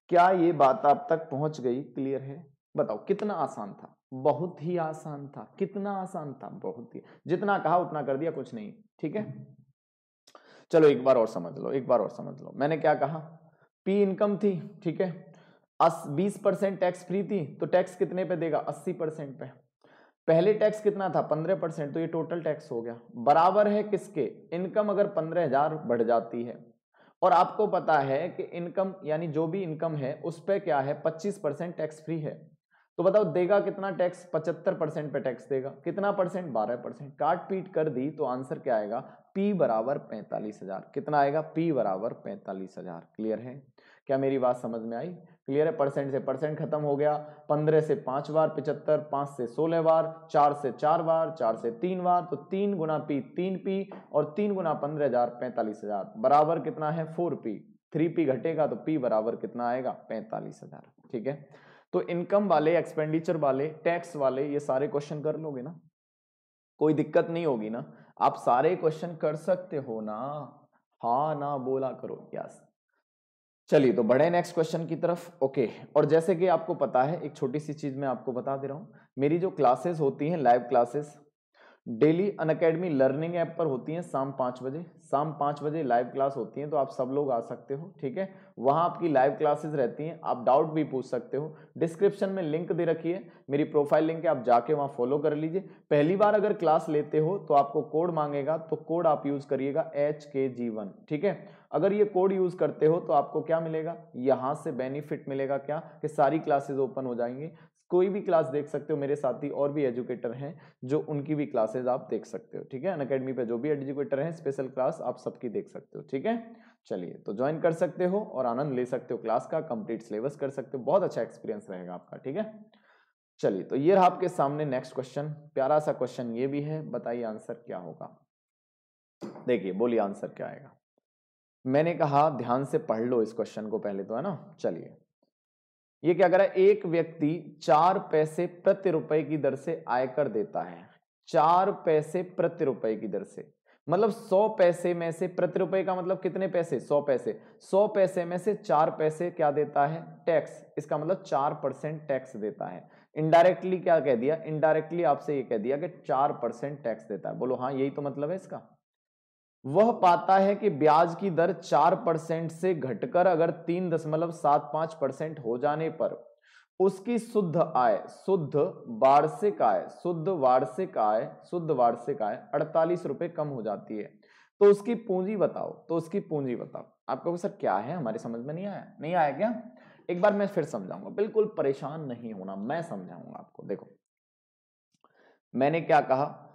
क्या ये बात आप तक पहुंच गई, क्लियर है। बताओ कितना आसान था, बहुत ही आसान था, कितना आसान था, बहुत ही, जितना कहा उतना कर दिया, कुछ नहीं, ठीक है। चलो एक बार और समझ लो, एक बार और समझ लो, मैंने क्या कहा, पी इनकम थी, ठीक है, 20% टैक्स फ्री थी, तो टैक्स कितने पे देगा, 80% पे। पहले टैक्स कितना था 15%, तो ये टोटल टैक्स हो गया, बराबर है किसके, इनकम अगर 15,000 बढ़ जाती है और आपको पता है कि इनकम यानी जो भी इनकम है उस पे क्या है 25% टैक्स फ्री है, तो बताओ देगा कितना टैक्स, 75% पे टैक्स देगा, कितना परसेंट, 12%। काट पीट कर दी तो आंसर क्या आएगा, P बराबर 45,000। कितना आएगा, P बराबर 45,000। क्लियर है, क्या मेरी बात समझ में आई, क्लियर है। परसेंट से परसेंट खत्म हो गया, 15 से 5 बार 75, 5 से 16 बार, 4 से 4 बार, 4 से 3 बार, तो 3 गुना P 3P और 3 गुना 15,000 45,000 बराबर कितना है 4P। 3P घटेगा तो P बराबर कितना आएगा 45,000। ठीक है, तो इनकम वाले, एक्सपेंडिचर वाले, टैक्स वाले ये सारे क्वेश्चन कर लोगे ना, कोई दिक्कत नहीं होगी ना, आप सारे क्वेश्चन कर सकते हो ना, हाँ ना बोला करो, यस। चलिए तो बढ़े नेक्स्ट क्वेश्चन की तरफ। ओके, और जैसे कि आपको पता है, एक छोटी सी चीज मैं आपको बता दे रहा हूं, मेरी जो क्लासेस होती हैं live classes daily Unacademy learning app पर होती हैं शाम 5 बजे, शाम 5 बजे लाइव क्लास होती हैं, तो आप सब लोग आ सकते हो। ठीक है, वहां आपकी लाइव क्लासेस रहती हैं, आप डाउट भी पूछ सकते हो, डिस्क्रिप्शन में लिंक दे रखी है, मेरी प्रोफाइल लिंक है, आप जाके वहां फॉलो कर लीजिए। पहली बार अगर क्लास लेते हो तो आपको कोड मांगेगा, तो कोड आप यूज करिएगा HKG1। ठीक है, अगर ये कोड यूज करते हो तो आपको क्या मिलेगा, यहां से बेनिफिट मिलेगा क्या, कि सारी क्लासेस ओपन हो जाएंगी, कोई भी क्लास देख सकते हो, मेरे साथी और भी एजुकेटर हैं जो उनकी भी क्लासेस आप देख सकते हो। ठीक है, अनअकैडमी पे जो भी एजुकेटर हैं स्पेशल क्लास आप सबकी देख सकते हो। ठीक है, चलिए तो ज्वाइन कर सकते हो और आनंद ले सकते हो क्लास का, कंप्लीट सिलेबस कर सकते हो, बहुत अच्छा एक्सपीरियंस रहेगा आपका। ठीक है, चलिए तो ये रहा आपके सामने नेक्स्ट क्वेश्चन, प्यारा सा क्वेश्चन ये भी है, बताइए आंसर क्या होगा। देखिए बोलिए आंसर क्या आएगा। मैंने कहा ध्यान से पढ़ लो इस क्वेश्चन को पहले तो, है ना। चलिए ये क्या कर रहा है, एक व्यक्ति 4 पैसे प्रति रुपए की दर से आयकर देता है, 4 पैसे प्रति रुपए की दर से, मतलब 100 पैसे में से, प्रति रुपए का मतलब कितने पैसे, 100 पैसे, 100 पैसे में से 4 पैसे क्या देता है, टैक्स, इसका मतलब 4% टैक्स देता है। इनडायरेक्टली क्या कह दिया, इनडायरेक्टली आपसे ये कह दिया कि 4% टैक्स देता है। बोलो हाँ, यही तो मतलब है इसका। वह पाता है कि ब्याज की दर 4% से घटकर अगर 3.75% हो जाने पर उसकी शुद्ध आय, शुद्ध वार्षिक आय, शुद्ध वार्षिक आय, शुद्ध वार्षिक आय 48 रुपए कम हो जाती है, तो उसकी पूंजी बताओ, तो उसकी पूंजी बताओ। आप कहोगे सर क्या है, हमारी समझ में नहीं आया, नहीं आया क्या, एक बार मैं फिर समझाऊंगा, बिल्कुल परेशान नहीं होना, मैं समझाऊंगा आपको। देखो मैंने क्या कहा,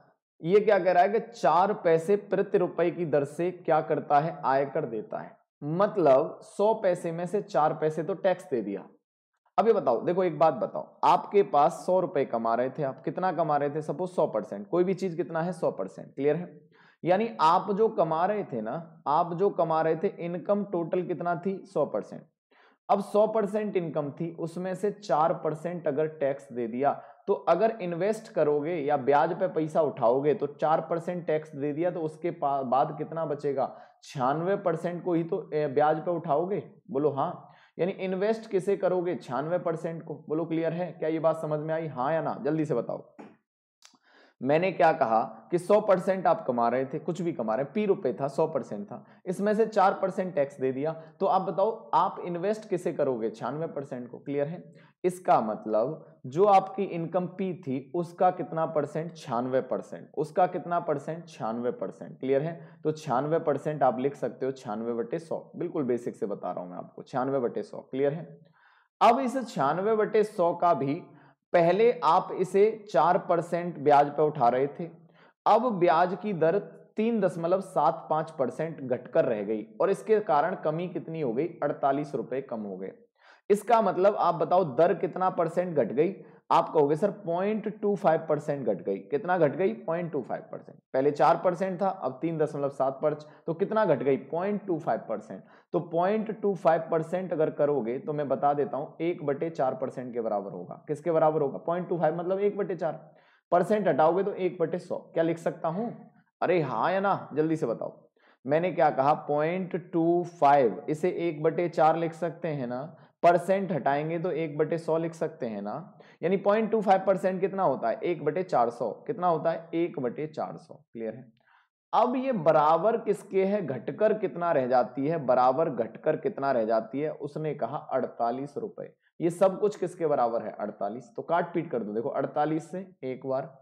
ये क्या कह रहा है कि 4 पैसे प्रति रुपए की दर से क्या करता है, आयकर देता है, मतलब 100 पैसे में से 4 पैसे तो टैक्स दे दिया। अब ये बताओ, देखो एक बात बताओ, आपके पास 100 रुपए कमा रहे थे, आप कितना कमा रहे थे, सपोज 100%, कोई भी चीज कितना है 100%, क्लियर है। यानी आप जो कमा रहे थे ना, आप जो कमा रहे थे, इनकम टोटल कितना थी 100%। अब 100% इनकम थी, उसमें से 4% अगर टैक्स दे दिया, तो अगर इन्वेस्ट करोगे या ब्याज पे पैसा उठाओगे तो 4% टैक्स दे दिया, तो उसके बाद कितना बचेगा, 96% को ही तो ब्याज पे उठाओगे। बोलो हाँ, यानी इन्वेस्ट किसे करोगे, 96% को। बोलो क्लियर है, क्या ये बात समझ में आई, हाँ या ना, जल्दी से बताओ। मैंने क्या कहा कि 100% आप कमा रहे थे, कुछ भी कमा रहे, P रुपए था, 100% था, इसमें से 4% टैक्स दे दिया, तो आप बताओ आप इन्वेस्ट किसे करोगे, 96% को। क्लियर है, इसका मतलब जो आपकी इनकम P थी उसका कितना परसेंट, 96%, उसका कितना परसेंट, 96%। क्लियर है, तो 96% आप लिख सकते हो 96/100, बिल्कुल बेसिक से बता रहा हूं मैं आपको, 96/100। क्लियर है, अब इस 96/100 का भी पहले आप इसे 4% ब्याज पर उठा रहे थे, अब ब्याज की दर 3.75% घटकर रह गई, और इसके कारण कमी कितनी हो गई, 48 रुपए कम हो गए। इसका मतलब आप बताओ दर कितना परसेंट घट गई, आप कहोगे सर 0.25% घट गई। कितना घट गई, 0.25%। पहले 4% था, अब 3.7%, तो कितना घट गई, 0.25%। तो 0.25% अगर करोगे तो मैं बता देता हूं 1/4% के बराबर होगा। किसके बराबर होगा, 0.25 मतलब 1/4, परसेंट हटाओगे तो 1/100। क्या लिख सकता हूं, अरे हाँ या ना, जल्दी से बताओ। मैंने क्या कहा, 0.25, इसे 1/4 लिख सकते हैं ना, परसेंट हटाएंगे तो 1/100 लिख सकते हैं ना, यानी 0.25% कितना होता है, 1/400, कितना होता है, 1/400। क्लियर है, अब ये बराबर किसके है, घटकर कितना रह जाती है, बराबर घटकर कितना रह जाती है, उसने कहा 48 रुपए। ये सब कुछ किसके बराबर है, 48, तो काट पीट कर दो, देखो 48 से एक बार,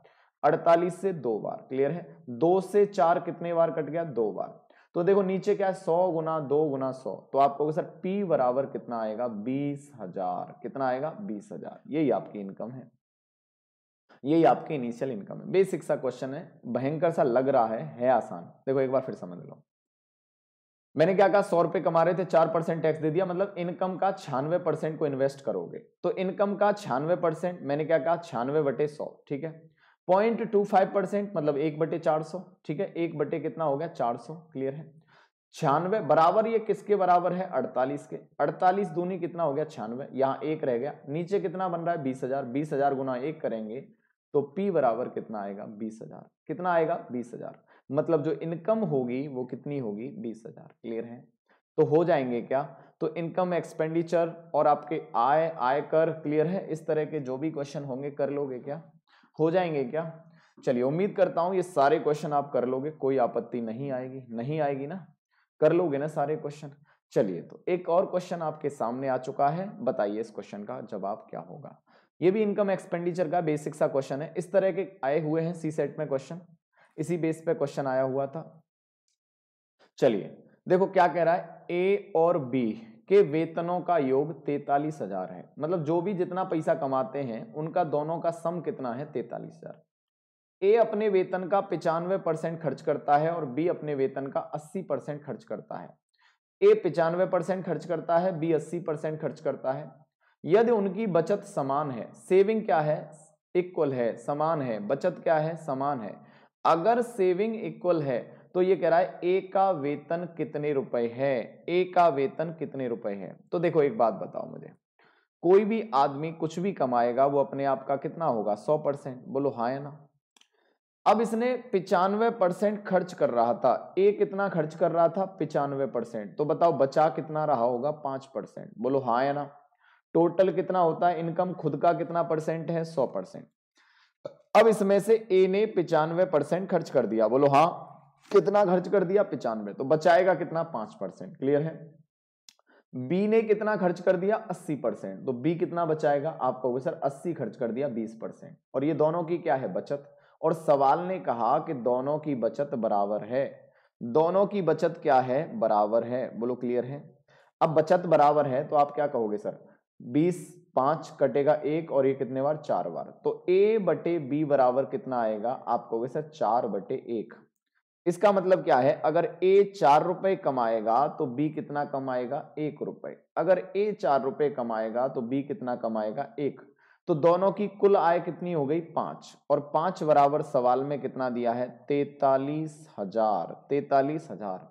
48 से 2 बार, क्लियर है। 2 से 4 कितने बार कट गया, 2 बार। तो देखो नीचे क्या है, 100 गुना 2 गुना 100, तो आपको सर P बराबर कितना आएगा, 20,000। कितना आएगा, 20,000। यही आपकी इनकम है, यही आपकी इनिशियल इनकम है। बेसिक सा क्वेश्चन है, भयंकर सा लग रहा है आसान। देखो एक बार फिर समझ लो, मैंने क्या कहा, 100 रुपए कमा रहे थे, 4% टैक्स दे दिया, मतलब इनकम का 96% को इन्वेस्ट करोगे। तो इनकम का 96%, मैंने क्या कहा, 96/100, ठीक है। 0.25% मतलब 1/400, ठीक है। 1 कितना हो गया, 400, क्लियर है। 96 बराबर, ये किसके बराबर है, 48 के। 48 दूनी कितना हो गया, 96, यहाँ 1 रह गया, नीचे कितना बन रहा है, 20,000। 20,000 गुना 1 करेंगे तो P बराबर कितना आएगा, 20,000। कितना आएगा, 20,000। मतलब जो इनकम होगी वो कितनी होगी, 20,000, क्लियर है। तो हो जाएंगे क्या, तो इनकम, एक्सपेंडिचर और आपके आय, आयकर, क्लियर है। इस तरह के जो भी क्वेश्चन होंगे कर लोगे क्या, हो जाएंगे क्या। चलिए उम्मीद करता हूं ये सारे क्वेश्चन आप कर लोगे, कोई आपत्ति नहीं आएगी, नहीं आएगी ना, कर लोगे ना सारे क्वेश्चन। चलिए तो एक और क्वेश्चन आपके सामने आ चुका है, बताइए इस क्वेश्चन का जवाब क्या होगा। ये भी इनकम एक्सपेंडिचर का बेसिक सा क्वेश्चन है। इस तरह के आए हुए हैं सी सेट में क्वेश्चन, इसी बेस पे क्वेश्चन आया हुआ था। चलिए देखो क्या कह रहा है, ए और बी के वेतनों का योग 43,000 है। मतलब जो भी जितना पैसा कमाते हैं उनका दोनों का सम कितना है, 43,000। ए अपने वेतन का 95% खर्च करता है और बी अपने वेतन का 80% खर्च करता है। ए 95% खर्च करता है, बी 80% खर्च करता है। यदि उनकी बचत समान है, सेविंग क्या है, इक्वल है, समान है, बचत क्या है, समान है। अगर सेविंग इक्वल है तो ये कह रहा है ए का वेतन कितने रुपए है, ए का वेतन कितने रुपए है। तो देखो एक बात बताओ मुझे, कोई भी आदमी कुछ भी कमाएगा वो अपने आप का कितना होगा, 100%। बोलो हाँ या ना। अब इसने 95% खर्च कर रहा था, ए कितना खर्च कर रहा था, 95%। तो बताओ बचा कितना रहा होगा, 5%। बोलो हाँ या ना। टोटल कितना होता है इनकम, खुद का कितना परसेंट है, 100%। अब इसमें से ए ने 95% खर्च कर दिया, बोलो हाँ। कितना खर्च कर दिया, 95, तो बचाएगा कितना, 5%, क्लियर है। बी ने कितना खर्च कर दिया, 80%, तो बी कितना बचाएगा, आप कहोगे सर 80 खर्च कर दिया, 20%। और ये दोनों की क्या है, बचत। और सवाल ने कहा कि दोनों की बचत बराबर है, दोनों की बचत क्या है, बराबर है। बोलो क्लियर है। अब बचत बराबर है तो आप क्या कहोगे सर, 20, 5 कटेगा 1 और ये कितने बार, 4 बार। तो ए बटे बी बराबर कितना आएगा, आप कहोगे सर 4/1। इसका मतलब क्या है, अगर ए 4 रुपए कमाएगा तो बी कितना कमाएगा, 1 रुपए। अगर ए 4 रुपए कमाएगा तो बी कितना कमाएगा, 1। तो दोनों की कुल आय कितनी हो गई, 5। और 5 बराबर सवाल में कितना दिया है, 43,000। 43,000।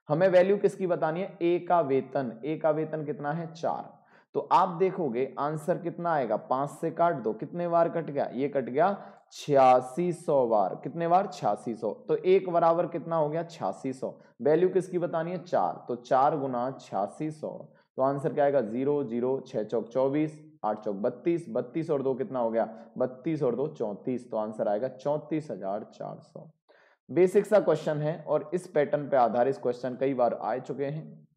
हमें वैल्यू किसकी बतानी है, ए का वेतन। ए का वेतन कितना है, 4। तो आप देखोगे आंसर कितना आएगा, 5 से काट दो, कितने बार कट गया, ये कट गया 8600 बार। कितने बार, 8600। तो एक बराबर कितना हो गया, 8600। वैल्यू किसकी बतानी है, 4। तो 4 गुना 8600, तो आंसर क्या आएगा, 0 0 6 चौक 24, 8 चौक 32, 32 और 2 कितना हो गया, 32 और 2 34। तो आंसर आएगा 34,400। बेसिक सा क्वेश्चन है और इस पैटर्न पे आधारित क्वेश्चन कई बार आ चुके हैं,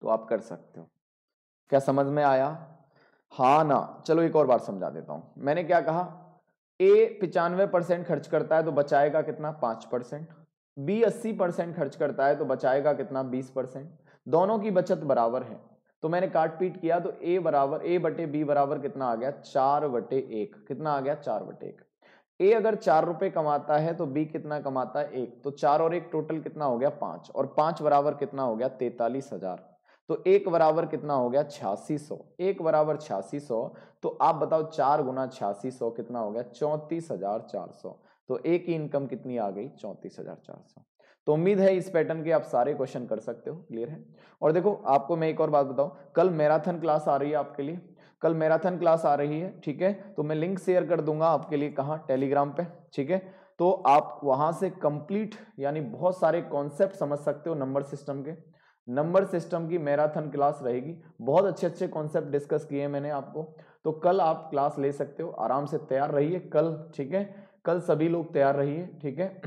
तो आप कर सकते हो। क्या समझ में आया, हाँ ना। चलो एक और बार समझा देता हूं। मैंने क्या कहा, ए 95% खर्च करता है तो बचाएगा कितना, 5%। बी 80% खर्च करता है तो बचाएगा कितना, 20%। दोनों की बचत बराबर है, तो मैंने काट पीट किया तो ए बराबर, ए बटे बी बराबर कितना आ गया, 4/1। कितना आ गया, 4/1। ए अगर 4 रुपए कमाता है तो बी कितना कमाता है, 1। तो 4 और 1 टोटल कितना हो गया, 5। और 5 बराबर कितना हो गया, 43,000। तो 1 बराबर कितना हो गया, 8600। 1 बराबर 8600। तो आप बताओ 4 गुना 8600 कितना हो गया, 34,400। तो ए की इनकम कितनी आ गई, 34,400। तो उम्मीद है इस पैटर्न के आप सारे क्वेश्चन कर सकते हो, क्लियर है। और देखो आपको मैं एक और बात बताऊं, कल मैराथन क्लास आ रही है आपके लिए, कल मैराथन क्लास आ रही है, ठीक है। तो मैं लिंक शेयर कर दूंगा आपके लिए, कहाँ, टेलीग्राम पे, ठीक है। तो आप वहां से कंप्लीट यानी बहुत सारे कॉन्सेप्ट समझ सकते हो नंबर सिस्टम के। नंबर सिस्टम की मैराथन क्लास रहेगी, बहुत अच्छे अच्छे कॉन्सेप्ट डिस्कस किए मैंने आपको। तो कल आप क्लास ले सकते हो, आराम से तैयार रहिए कल, ठीक है। कल सभी लोग तैयार रहिए, ठीक है।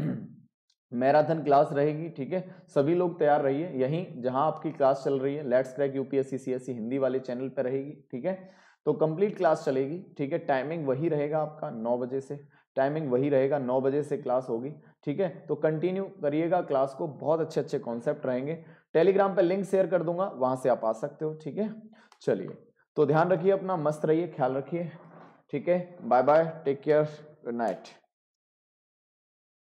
मैराथन क्लास रहेगी, ठीक है। सभी लोग तैयार रहिए, यहीं जहां आपकी क्लास चल रही है let's crack UPSC CSC Hindi वाले चैनल पर रहेगी, ठीक है। तो कंप्लीट क्लास चलेगी, ठीक है। टाइमिंग वही रहेगा आपका 9 बजे से, टाइमिंग वही रहेगा, 9 बजे से क्लास होगी, ठीक है। तो कंटिन्यू करिएगा क्लास को, बहुत अच्छे अच्छे कॉन्सेप्ट रहेंगे। टेलीग्राम पे लिंक शेयर कर दूंगा, वहां से आप आ सकते हो, ठीक है। चलिए, तो ध्यान रखिए अपना, मस्त रहिए, ख्याल रखिए, ठीक है। Bye bye, take care, good night.